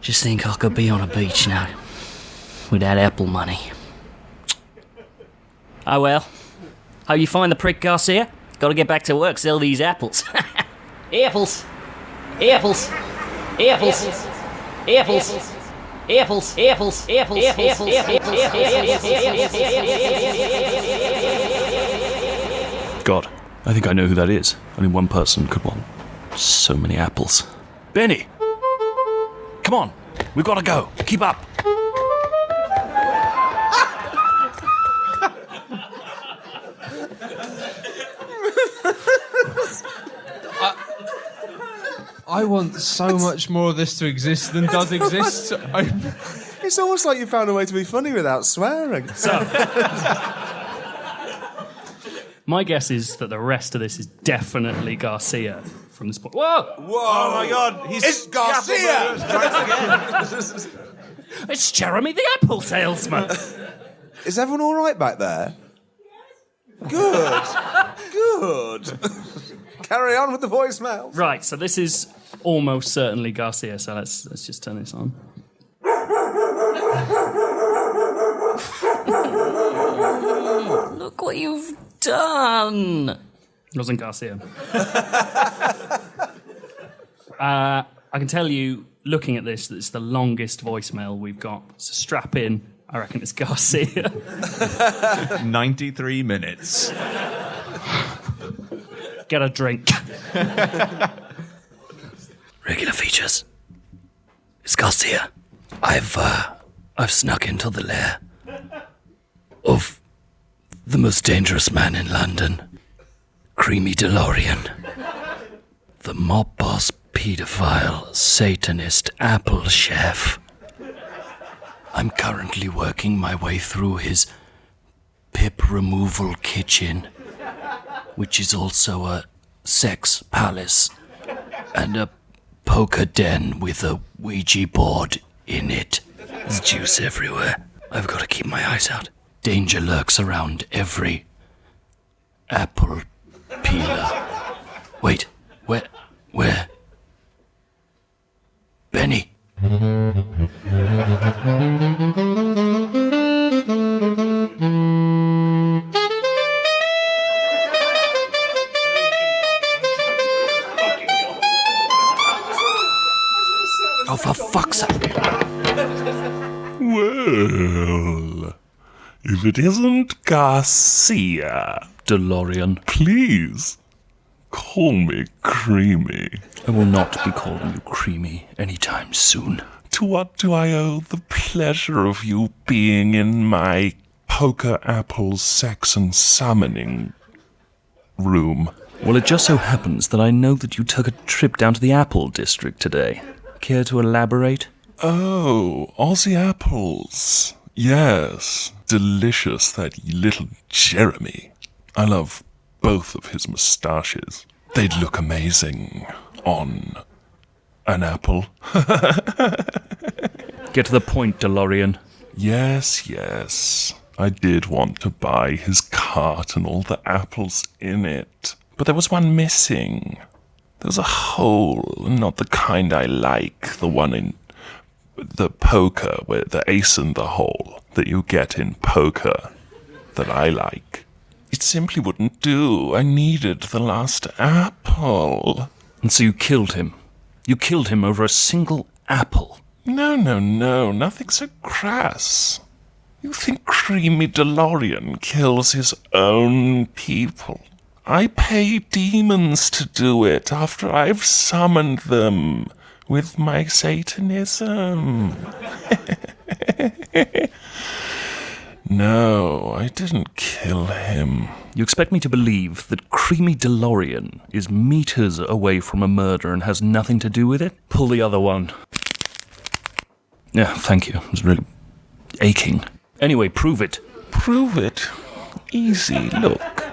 S11: Just think I could be on a beach now with that apple money. Oh well. Hope you find the prick, Garcia. Gotta get back to work, sell these apples. Apples! Apples! Apples! Apples! Apples! Apples! Apples!
S9: God, I think I know who that is. Only one person could want so many apples. Benny! Come on, we've got to go. Keep up.
S1: I want so much more of this to exist than does exist.
S7: It's almost like you found a way to be funny without swearing.
S5: So, my guess is that the rest of this is definitely Garcia from this point. Whoa!
S6: Whoa! Oh my God!
S7: It's Garcia!
S5: It's Jeremy the apple salesman.
S7: Is everyone all right back there? Good. Good. Carry on with the voicemail.
S5: Right, so this is almost certainly Garcia, so let's just turn this on.
S11: Look what you've done.
S5: It wasn't Garcia. I can tell you, looking at this, that it's the longest voicemail we've got. So strap in. I reckon it's Garcia.
S6: 93 minutes.
S5: Get a drink.
S11: Regular features. It's Garcia. I've snuck into the lair of the most dangerous man in London, Creamy DeLorean, the mob boss, pedophile, Satanist, apple chef. I'm currently working my way through his pip removal kitchen, which is also a sex palace and a poker den with a Ouija board in it. There's juice everywhere. I've got to keep my eyes out. Danger lurks around every apple peeler. Wait, where? Benny. Oh, for fuck's sake.
S12: Well, if it isn't Garcia,
S9: DeLorean.
S12: please call me Creamy.
S9: I will not be calling you Creamy anytime soon.
S12: To what do I owe the pleasure of you being in my poker apple sex and summoning room?
S9: Well, it just so happens that I know that you took a trip down to the Apple District today. Care to elaborate?
S12: Oh, Aussie apples. Yes, delicious, that little Jeremy. I love both of his moustaches. They'd look amazing on an apple.
S9: Get to the point, DeLorean.
S12: Yes. I did want to buy his cart and all the apples in it. But there was one missing. There was a hole, not the kind I like. The one in the poker, where the ace in the hole that you get in poker that I like. It simply wouldn't do. I needed the last apple.
S9: And so you killed him. You killed him over a single apple.
S12: No, nothing so crass. You think Creamy DeLorean kills his own people? I pay demons to do it after I've summoned them with my Satanism. No, I didn't kill him.
S9: You expect me to believe that Creamy DeLorean is meters away from a murder and has nothing to do with it? Pull the other one. Yeah, thank you. It was really aching. Anyway, prove it.
S12: Prove it? Easy, look.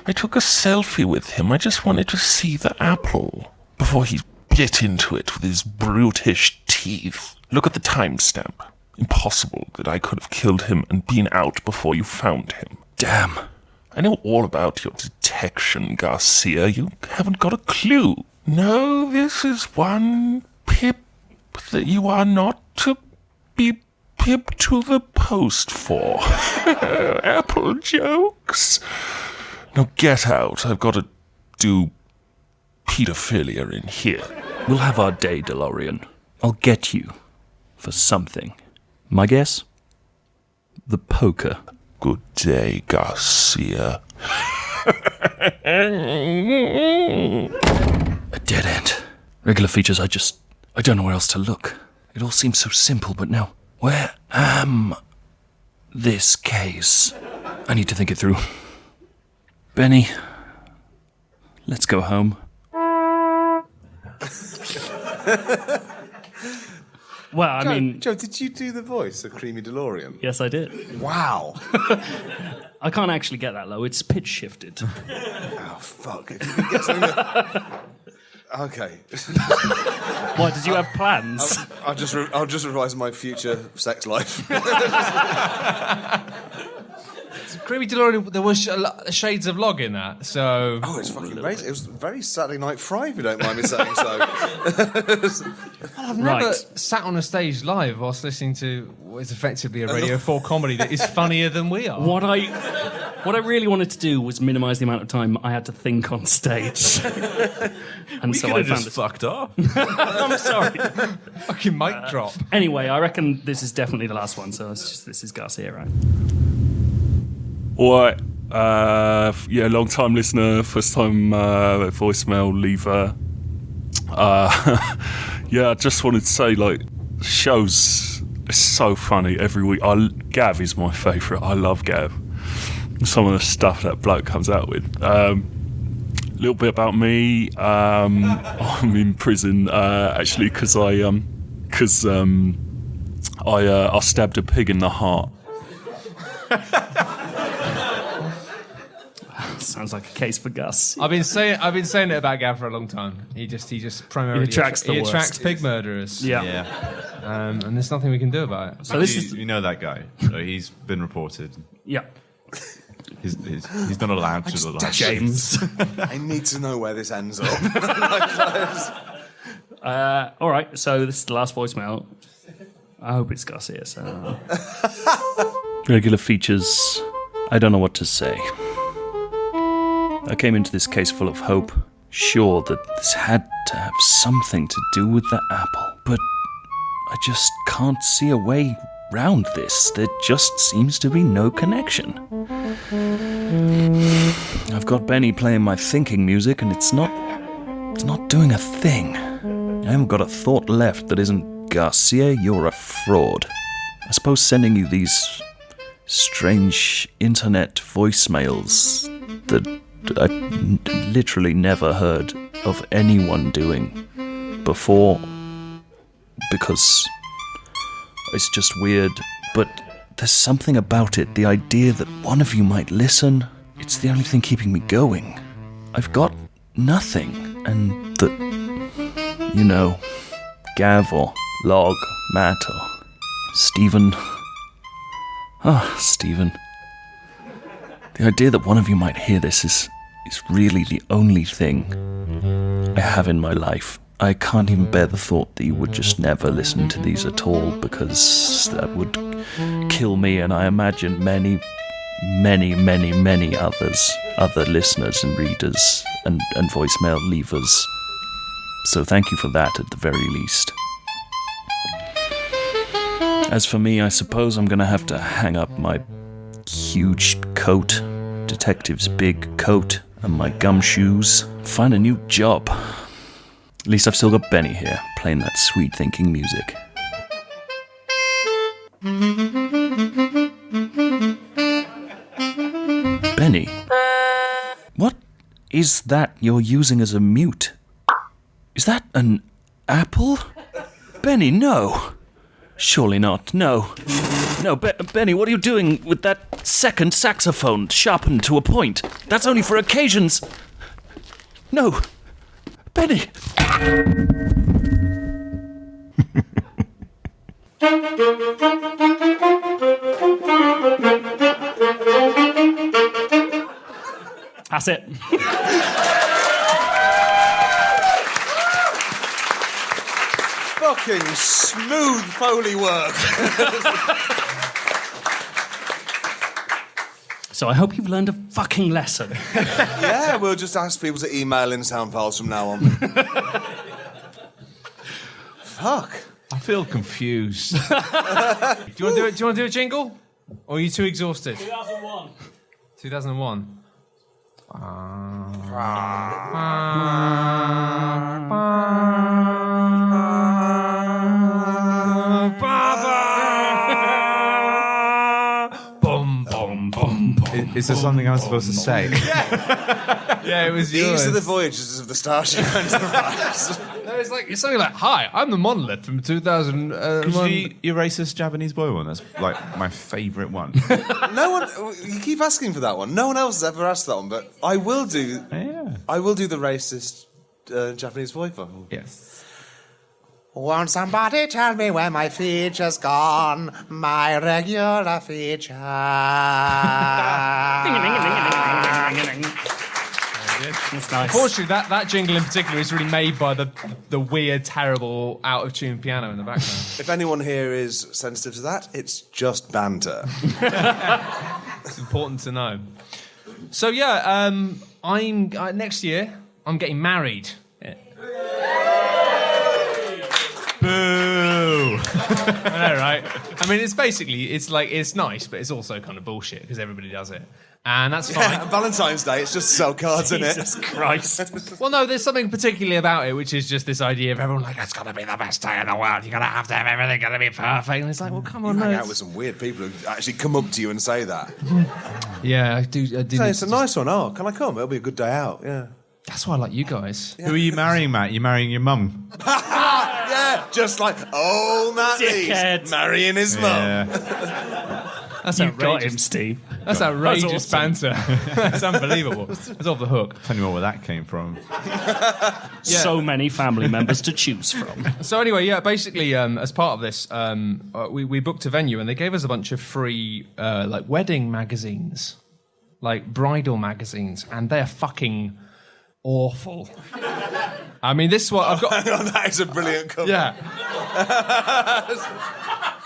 S12: I took a selfie with him. I just wanted to see the apple before he bit into it with his brutish teeth. Look at the timestamp. Impossible that I could have killed him and been out before you found him. Damn. I know all about your detection, Garcia. You haven't got a clue. No, this is one pip that you are not to be pipped to the post for. Apple jokes. Now get out. I've got to do pedophilia in here.
S9: We'll have our day, DeLorean. I'll get you for something. My guess? The poker.
S12: Good day, Garcia.
S9: A dead end. Regular features, I don't know where else to look. It all seems so simple, but now, where am this case? I need to think it through. Benny, let's go home.
S5: Well, I mean...
S7: Joe, did you do the voice of Creamy DeLorean?
S5: Yes, I did.
S7: Wow.
S5: I can't actually get that low. It's pitch shifted.
S7: Oh, fuck. If you could get something that... Okay.
S5: Why, did you have plans?
S7: I'll just revise my future sex life.
S1: Creamy DeLorean, there was shades of log in that, so...
S7: Oh, it's fucking amazing. It was very Saturday Night Fry, if you don't mind me saying so.
S1: I've never sat on a stage live whilst listening to what is effectively a Radio 4 comedy that is funnier than we are.
S5: What I really wanted to do was minimise the amount of time I had to think on stage. And
S6: we
S5: so
S6: could
S5: I
S6: have
S5: found
S6: just fucked off.
S5: I'm sorry.
S1: Fucking mic drop.
S5: Anyway, I reckon this is definitely the last one, so this is Garcia, right?
S12: All right. Long time listener, first time voicemail leaver. I just wanted to say, like, the show's so funny every week. Gav is my favourite. I love Gav. Some of the stuff that bloke comes out with. A little bit about me. I'm in prison actually because I stabbed a pig in the heart.
S5: Sounds like a case for Gus.
S1: I've been saying it about Gav for a long time. He just primarily
S5: attracts
S1: pig murderers.
S5: Yeah.
S1: And there's nothing we can do about it.
S6: So this is, you know that guy. So he's been reported.
S5: Yeah.
S6: He's not allowed to look like
S5: James.
S7: I need to know where this ends up.
S5: All right, so this is the last voicemail. I hope it's Garcia. So.
S9: Regular features. I don't know what to say. I came into this case full of hope, sure that this had to have something to do with the apple. But I just can't see a way round this. There just seems to be no connection. I've got Benny playing my thinking music, and it's not doing a thing. I haven't got a thought left that isn't, Garcia, you're a fraud. I suppose sending you these strange internet voicemails that I literally never heard of anyone doing before, because it's just weird, but there's something about it, the idea that one of you might listen, it's the only thing keeping me going. I've got nothing, and that, you know, Gav or Log, Matt or Stephen. Stephen. The idea that one of you might hear this is really the only thing I have in my life. I can't even bear the thought that you would just never listen to these at all, because that would kill me, and I imagine many other listeners and readers and voicemail leavers. So thank you for that at the very least. As for me, I suppose I'm gonna have to hang up my huge coat, detective's big coat, and my gumshoes, find a new job. At least I've still got Benny here, playing that sweet thinking music. Benny, what is that you're using as a mute? Is that an apple? Benny, no. Surely not, no. No, Benny, what are you doing with that second saxophone sharpened to a point? That's only for occasions. No. Benny.
S5: That's it.
S7: Fucking smooth Foley work.
S5: So I hope you've learned a fucking lesson.
S7: Yeah, we'll just ask people to email in sound files from now on. Fuck.
S2: I feel confused.
S1: Do you want to do it? Do you want to do a jingle? Or are you too exhausted?
S5: 2001.
S1: 2001.
S6: Is there something I'm supposed to say?
S1: Yeah, it was yours.
S7: These are the voyages of the Starship Enterprise.
S1: No, it's something like, "Hi, I'm the monolith from 2000."
S6: Your racist Japanese boy one. That's like my favourite one.
S7: No one. You keep asking for that one. No one else has ever asked that one, but I will do.
S6: Yeah.
S7: I will do the racist Japanese voice one.
S1: Yes.
S7: Won't somebody tell me where my feature's gone? My regular feature.
S5: That's nice.
S1: Unfortunately, that jingle in particular is really made by the weird, terrible, out of tune piano in the background.
S7: If anyone here is sensitive to that, it's just banter.
S1: It's important to know. So yeah, I'm next year. I'm getting married. Boo! I know, right? I mean, it's basically, it's nice, but it's also kind of bullshit because everybody does it. And that's fine.
S7: Yeah, Valentine's Day, it's just sell cards, isn't it?
S5: Jesus Christ.
S1: Well, no, there's something particularly about it, which is just this idea of everyone like, it's got to be the best day in the world. You're going to have everything got to be perfect. And it's like, well, come on,
S7: You hang
S1: no.
S7: out with some weird people who actually come up to you and say that.
S1: Yeah, I do.
S7: Say, it's a nice one. Oh, can I come? It'll be a good day out. Yeah.
S1: That's why I like you guys.
S6: Who are you marrying, Matt? You're marrying your mum.
S7: Yeah, just like old Matt
S5: Dickhead.
S7: Lees marrying his mum.
S1: That's
S5: You got
S1: outrageous.
S5: him, Steve.
S1: That's outrageous
S5: That's awesome.
S1: banter. That's unbelievable. It's off the hook.
S6: Tell me where that came from.
S5: So many family members to choose from.
S1: So anyway, yeah, basically, as part of this, we booked a venue and they gave us a bunch of free like wedding magazines, like bridal magazines, and they're fucking awful. I mean, this one I've got.
S7: Hang on, that is a brilliant cover.
S1: Yeah.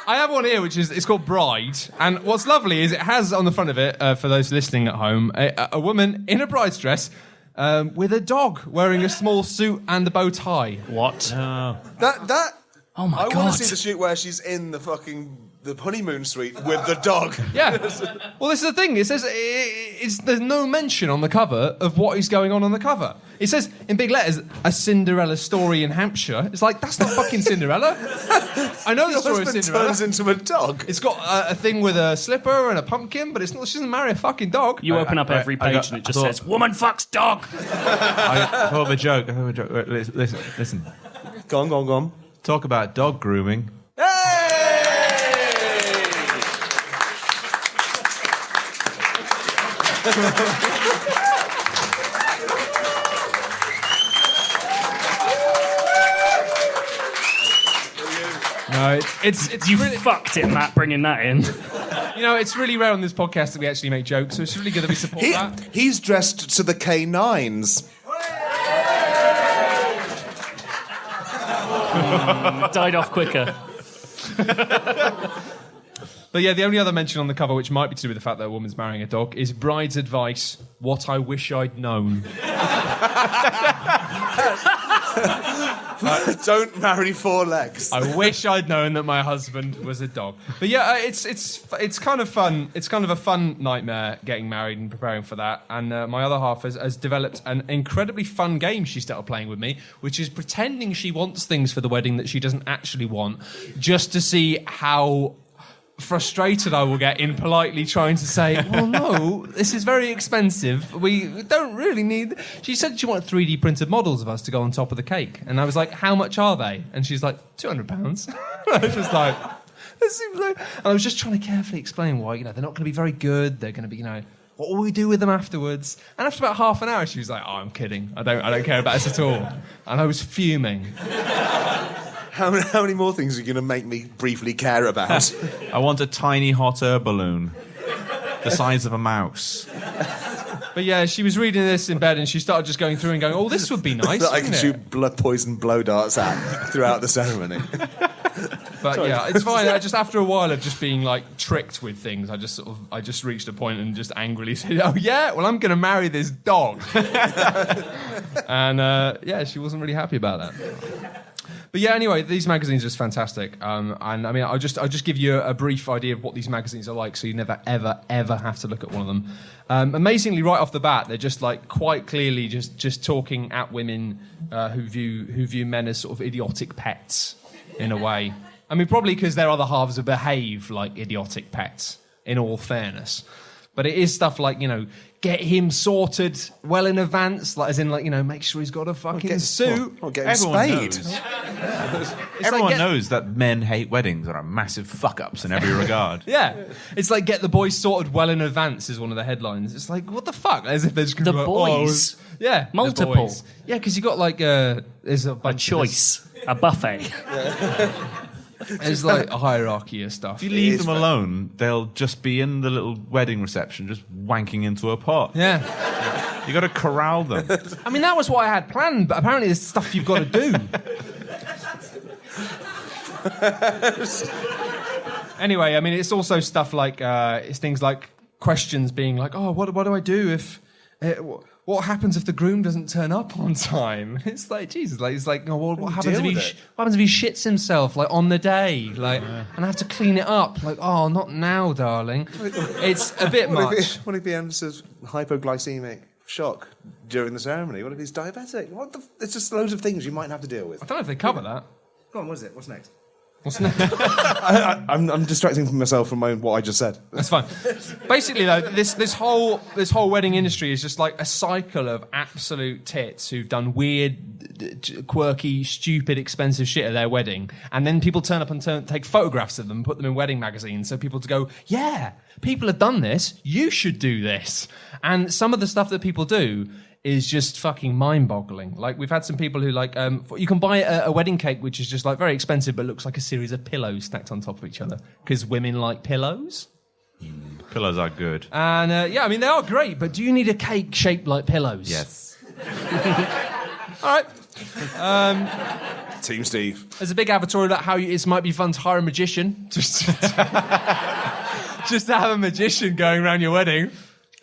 S1: I have one here, it's called Bride, and what's lovely is it has on the front of it, for those listening at home, a woman in a bride's dress with a dog wearing a small suit and a bow tie.
S5: What?
S7: That.
S5: Oh my
S7: I
S5: God.
S7: want to see the shoot where she's in the honeymoon suite with the dog.
S1: Yeah. Well, this is the thing. It says there's no mention on the cover of what is going on the cover. It says in big letters, "A Cinderella story in Hampshire." It's like, that's not fucking Cinderella. I know the
S7: Your
S1: story of
S7: husband
S1: Cinderella.
S7: turns into a dog.
S1: It's got a thing with a slipper and a pumpkin, but it's not. She doesn't marry a fucking dog.
S5: You open up every page and it just says, "Woman fucks dog."
S6: I thought of a joke. Wait, listen.
S7: Go on.
S6: Talk about dog grooming.
S1: No, it's
S5: You
S1: really,
S5: fucked it, Matt, bringing that in.
S1: you know, it's really rare on this podcast that we actually make jokes, so it's really good that we support that.
S7: He's dressed to the K9s.
S5: Died off quicker.
S1: But yeah, the only other mention on the cover, which might be to do with the fact that a woman's marrying a dog, is Bride's Advice, What I Wish I'd Known.
S7: Don't marry four legs.
S1: I wish I'd known that my husband was a dog. But yeah, it's kind of fun. It's kind of a fun nightmare getting married and preparing for that. And my other half has developed an incredibly fun game she started playing with me, which is pretending she wants things for the wedding that she doesn't actually want, just to see how frustrated I will get in politely trying to say, well, no, this is very expensive. We don't really need... She said she wanted 3D printed models of us to go on top of the cake. And I was like, how much are they? And she's like, £200. I was just like... This seems like... And I was just trying to carefully explain why, they're not going to be very good. They're going to be, What will we do with them afterwards? And after about half an hour, she was like, "Oh, I'm kidding. I don't care about this at all." And I was fuming.
S7: How many more things are you going to make me briefly care about?
S6: I want a tiny hot air balloon, the size of a mouse.
S1: But yeah, she was reading this in bed and she started just going through and going, "Oh, this would be nice."
S7: That I can
S1: wouldn't it?
S7: shoot blood poison blow darts at throughout the ceremony.
S1: But yeah, it's fine. I just after a while of just being like tricked with things, I just reached a point and just angrily said, "Oh yeah, well I'm going to marry this dog." And yeah, she wasn't really happy about that. But yeah, anyway, these magazines are just fantastic. And I mean, I'll just give you a brief idea of what these magazines are like, so you never, ever, ever have to look at one of them. Amazingly, right off the bat, they're just like quite clearly just talking at women who view men as sort of idiotic pets in a way. I mean, probably because their other halves behave like idiotic pets, in all fairness. But it is stuff like, get him sorted well in advance, like as in, like, make sure he's got a fucking suit.
S7: Or get him spayed.
S6: Everyone knows that men hate weddings and are massive fuck-ups in every regard.
S1: Yeah. It's like, get the boys sorted well in advance is one of the headlines. It's like, what the fuck? As if they're just going to be like,
S5: boys?
S1: Yeah.
S5: Multiple?
S1: The boys. Yeah, because you got like, there's a bunch
S5: choice. A buffet.
S1: There's like a hierarchy of stuff.
S6: If you leave them alone, they'll just be in the little wedding reception, just wanking into a pot.
S1: Yeah.
S6: You got to corral them.
S1: I mean, that was what I had planned, but apparently there's stuff you've got to do. Anyway, I mean, it's also stuff like, it's things like questions being like, "Oh, what do I do if... what happens if the groom doesn't turn up on time?" It's like, Jesus, like, it's like, "Oh, well, what happens if he shits himself, like, on the day, like, and I have to clean it up?" Like, "Oh, not now, darling." It's a bit much.
S7: What if he enters hypoglycemic shock during the ceremony? What if he's diabetic? It's just loads of things you might have to deal with.
S1: I don't know if they cover that.
S7: Go on, what is it? What's next?
S1: What's next?
S7: I'm distracting myself from what I just said.
S1: That's fine. Basically, though, this whole wedding industry is just like a cycle of absolute tits who've done weird, quirky, stupid, expensive shit at their wedding, and then people turn up and take photographs of them, and put them in wedding magazines, so people to go, "Yeah, people have done this. You should do this." And some of the stuff that people do is just fucking mind-boggling. Like, we've had some people who, like, you can buy a wedding cake which is just, like, very expensive but looks like a series of pillows stacked on top of each other, because women like pillows.
S6: Pillows are good.
S1: And, yeah, I mean, they are great, but do you need a cake shaped like pillows?
S6: Yes.
S1: All right.
S7: Team Steve.
S1: There's a big advertorial about how it might be fun to hire a magician. Just to have a magician going around your wedding.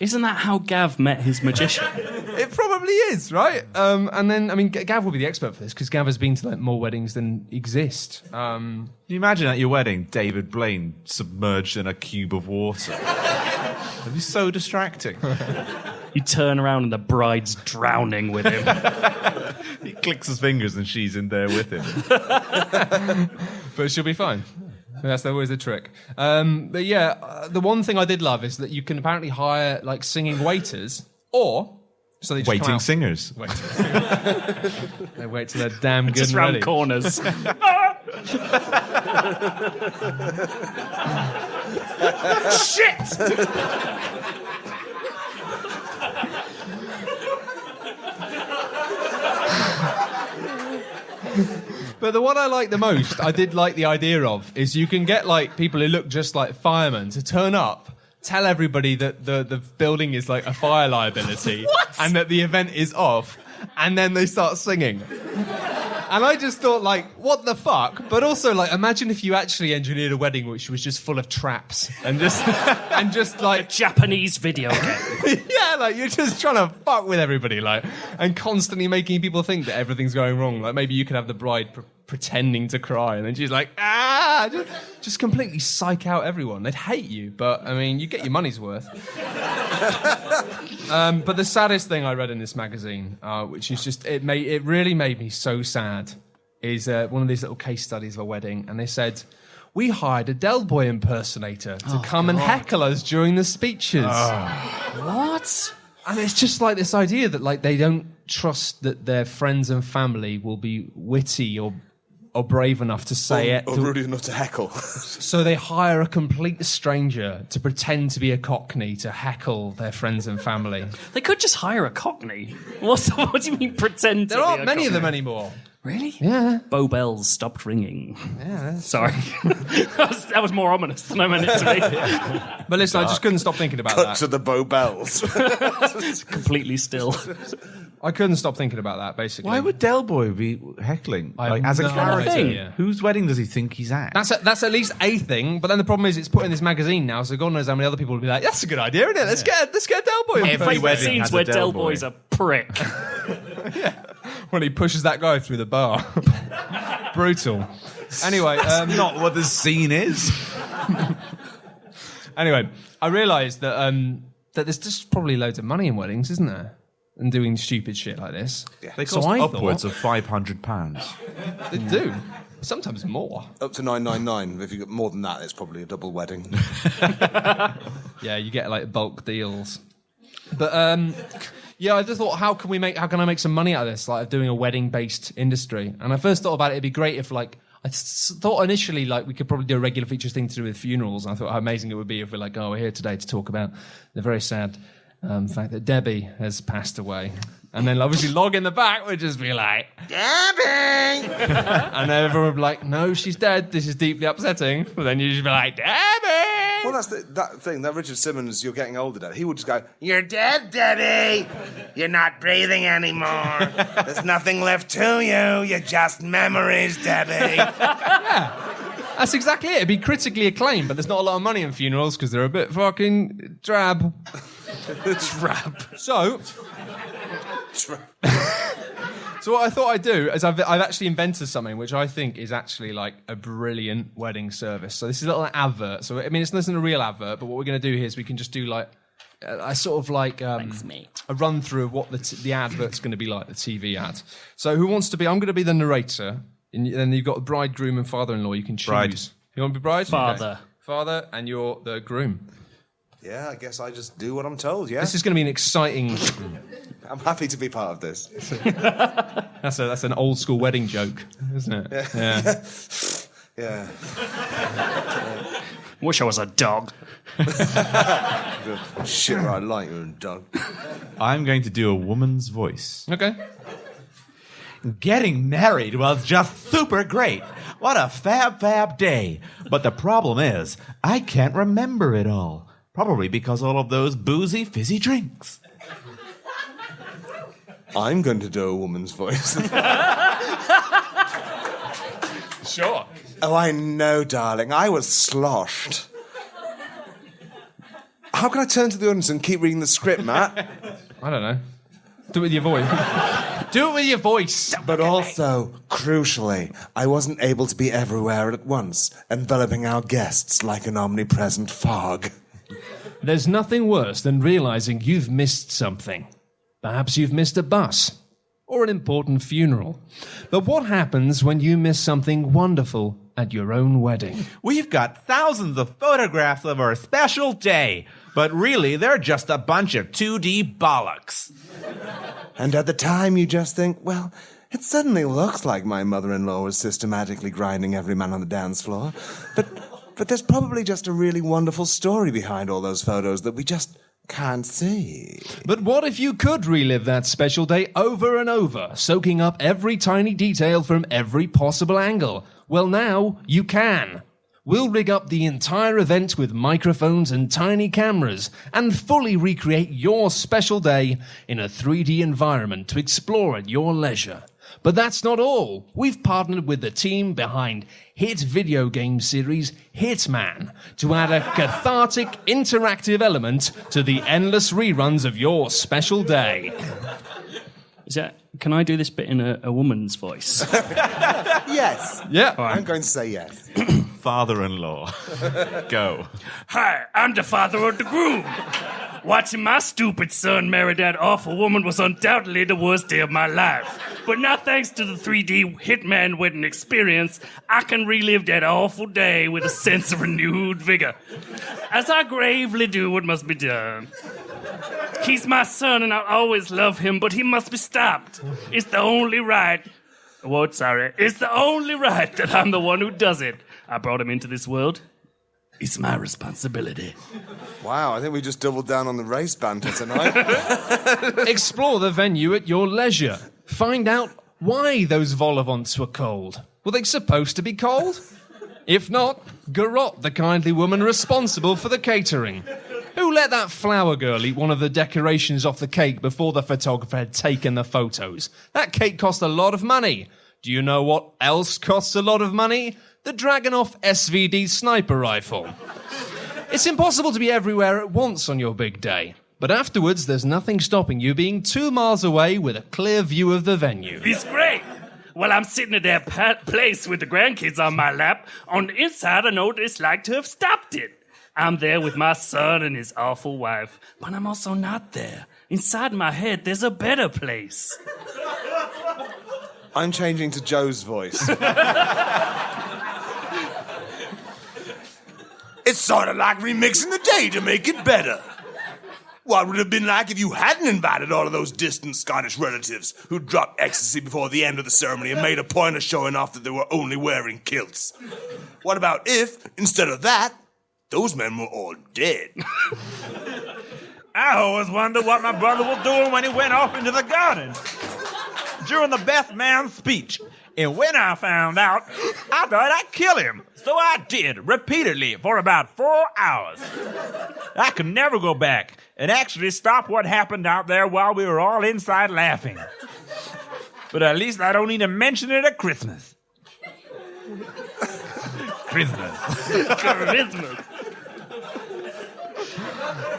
S5: Isn't that how Gav met his magician?
S1: It probably is, right? And then, I mean, Gav will be the expert for this, because Gav has been to like more weddings than exist.
S6: Can you imagine at your wedding, David Blaine submerged in a cube of water? It'd be so distracting.
S5: You turn around and the bride's drowning with him.
S6: He clicks his fingers and she's in there with him.
S1: But she'll be fine. That's always the trick. But yeah, the one thing I did love is that you can apparently hire like singing waiters, or so they just
S6: waiting singers.
S1: They wait till they're damn good.
S5: Just
S1: and
S5: round
S1: ready.
S5: corners. Shit!
S1: But the one I like the most, I did like the idea of, is you can get like people who look just like firemen to turn up, tell everybody that the building is like a fire liability and that the event is off, and then they start singing. And I just thought, like, what the fuck? But also, like, imagine if you actually engineered a wedding which was just full of traps and just like
S5: a Japanese video game.
S1: Yeah, like you're just trying to fuck with everybody, like, and constantly making people think that everything's going wrong. Like maybe you could have the bride pretending to cry, and then she's like, just completely psych out everyone. They'd hate you, but I mean, you get your money's worth. But the saddest thing I read in this magazine, which is just it really made me so sad, is one of these little case studies of a wedding, and they said, "We hired a Del Boy impersonator to come and heckle us during the speeches."
S5: What?
S1: And it's just like this idea that like they don't trust that their friends and family will be witty or or brave enough to say it.
S7: Or rude enough to heckle.
S1: So they hire a complete stranger to pretend to be a Cockney to heckle their friends and family.
S5: They could just hire a Cockney. What do you mean pretend to
S1: There
S5: be
S1: aren't
S5: a
S1: many of them
S5: Cockney?
S1: anymore.
S5: Really?
S1: Yeah.
S5: Bow bells stopped ringing.
S1: Yeah.
S5: Sorry. that was more ominous than I meant it to be.
S1: But listen, I just couldn't stop thinking about
S7: Cut
S1: that.
S7: to the bow bells.
S5: Completely still.
S1: I couldn't stop thinking about that, basically.
S2: Why would Del Boy be heckling?
S1: I have
S2: As a
S1: no
S2: character?
S1: idea.
S2: Whose wedding does he think he's at?
S1: That's at least a thing, but then the problem is it's put in this magazine now, so God knows how many other people will be like, that's a good idea, isn't it? Let's get Del Boy on
S2: Every
S1: Facebook."
S2: wedding
S5: Scenes
S2: has a
S5: where
S2: Del
S5: Del
S2: Boy.
S5: Boy's a prick.
S1: When he pushes that guy through the bar. Brutal. Anyway,
S2: Not what the scene is.
S1: anyway, I realised that there's just probably loads of money in weddings, isn't there? And doing stupid shit like this.
S2: They
S1: So
S2: cost
S1: I
S2: upwards
S1: thought-
S2: of £500.
S1: They do. Sometimes more.
S7: Up to $999. If you get more than that, it's probably a double wedding.
S1: Yeah, you get like bulk deals. But yeah, I just thought, how can I make some money out of this? Like doing a wedding-based industry. And I first thought about it, it'd be great if thought initially like we could probably do a regular features thing to do with funerals. And I thought how amazing it would be if we're like, we're here today to talk about the very sad fact that Debbie has passed away. And then obviously Log in the back would just be like, Debbie! And then everyone would be like, no, she's dead. This is deeply upsetting. But then you just be like, Debbie!
S7: Well, that's that thing, that Richard Simmons, You're Getting Older Dad. He would just go, you're dead, Debbie. You're not breathing anymore. There's nothing left to you. You're just memories, Debbie.
S1: That's exactly it. It'd be critically acclaimed, but there's not a lot of money in funerals because they're a bit fucking drab. Drab. So what I thought I'd do is I've actually invented something which I think is actually like a brilliant wedding service. So this is a little advert. So I mean, it's not a real advert, but what we're going to do here is we can just do like a sort of like a run through of what the advert's going to be like, the TV ad. So who wants to be? I'm going to be the narrator, and then you've got the bride, groom, and father-in-law. You can choose.
S2: Bride.
S1: You want to be bride?
S5: Father.
S1: Okay. Father, and you're the groom.
S7: Yeah, I guess I just do what I'm told, yeah?
S1: This is going to be an exciting.
S7: I'm happy to be part of this.
S1: That's an old school wedding joke, isn't it? Yeah.
S7: Yeah.
S5: Wish I was a dog.
S7: Shit, right, like you, dog.
S2: I'm going to do a woman's voice.
S1: Okay.
S2: Getting married was just super great. What a fab day. But the problem is, I can't remember it all. Probably because all of those boozy, fizzy drinks.
S7: I'm going to do a woman's voice.
S1: Sure.
S7: Oh, I know, darling. I was sloshed. How can I turn to the audience and keep reading the script, Matt?
S1: I don't know. Do it with your voice. Do it with your voice.
S7: But also, crucially, I wasn't able to be everywhere at once, enveloping our guests like an omnipresent fog.
S1: There's nothing worse than realizing you've missed something. Perhaps you've missed a bus or an important funeral. But what happens when you miss something wonderful at your own wedding?
S2: We've got thousands of photographs of our special day, but really they're just a bunch of 2D bollocks.
S7: And at the time you just think, well, it suddenly looks like my mother-in-law was systematically grinding every man on the dance floor. But there's probably just a really wonderful story behind all those photos that we just can't see.
S1: But what if you could relive that special day over and over, soaking up every tiny detail from every possible angle? Well, now you can. We'll rig up the entire event with microphones and tiny cameras and fully recreate your special day in a 3D environment to explore at your leisure. But that's not all. We've partnered with the team behind hit video game series Hitman to add a cathartic, interactive element to the endless reruns of your special day.
S5: Can I do this bit in a woman's voice?
S7: Yes.
S1: Yeah.
S7: I'm going to say yes.
S2: Father-in-law. Go.
S5: Hi, I'm the father of the groom. Watching my stupid son marry that awful woman was undoubtedly the worst day of my life. But now, thanks to the 3D Hitman wedding experience, I can relive that awful day with a sense of renewed vigor. As I gravely do what must be done. He's my son and I'll always love him, but he must be stopped. It's the only right. Whoa, sorry. It's the only right that I'm the one who does it. I brought him into this world. It's my responsibility.
S7: Wow, I think we just doubled down on the race banter tonight.
S1: Explore the venue at your leisure. Find out why those vol-au-vents were cold. Were they supposed to be cold? If not, garrot the kindly woman responsible for the catering. Who let that flower girl eat one of the decorations off the cake before the photographer had taken the photos? That cake cost a lot of money. Do you know what else costs a lot of money? The Dragunov SVD sniper rifle. It's impossible to be everywhere at once on your big day. But afterwards, there's nothing stopping you being 2 miles away with a clear view of the venue.
S5: It's great. Well, I'm sitting at that place with the grandkids on my lap. On the inside, I know what it's like to have stopped it. I'm there with my son and his awful wife. But I'm also not there. Inside my head, there's a better place.
S7: I'm changing to Joe's voice. It's sort of like remixing the day to make it better. What would it have been like if you hadn't invited all of those distant Scottish relatives who dropped ecstasy before the end of the ceremony and made a point of showing off that they were only wearing kilts? What about if, instead of that, those men were all dead?
S6: I always wondered what my brother was doing when he went off into the garden during the best man's speech. And when I found out, I thought I'd kill him. So I did, repeatedly, for about 4 hours. I could never go back and actually stop what happened out there while we were all inside laughing. But at least I don't need to mention it at Christmas. Christmas.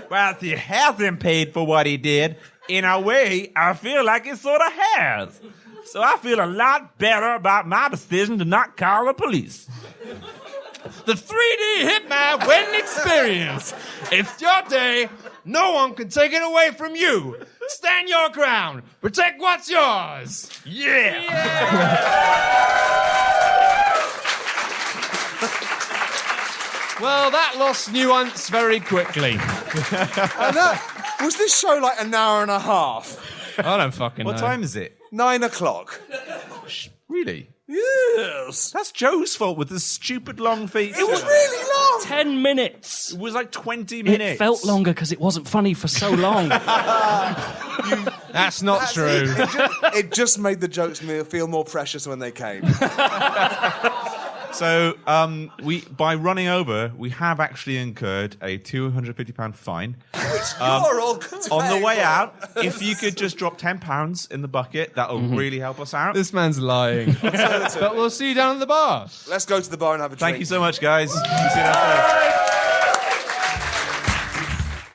S6: Well, he hasn't paid for what he did. In a way, I feel like he sort of has. So I feel a lot better about my decision to not call the police.
S1: The 3D Hitman wedding experience. It's your day. No one can take it away from you. Stand your ground. Protect what's yours.
S6: Yeah.
S1: Well, that lost nuance very quickly.
S7: Was this show like an hour and a half?
S1: I don't fucking know.
S6: What time is it?
S7: 9 o'clock.
S6: Really?
S7: Yes.
S6: That's Joe's fault with the stupid long feet.
S7: It was really long.
S5: 10 minutes.
S6: It was like 20 minutes.
S5: It felt longer because it wasn't funny for so long.
S1: That's not true.
S7: It just made the jokes feel more precious when they came.
S6: So, by running over, we have actually incurred a £250 fine.
S7: Which you're all good to
S6: On
S7: pay
S6: the way
S7: for.
S6: out, if you could just drop £10 in the bucket, that'll really help us out.
S1: This man's lying. But we'll see you down at the bar.
S7: Let's go to the bar and have a drink.
S6: Thank you so much, guys. See you downstairs.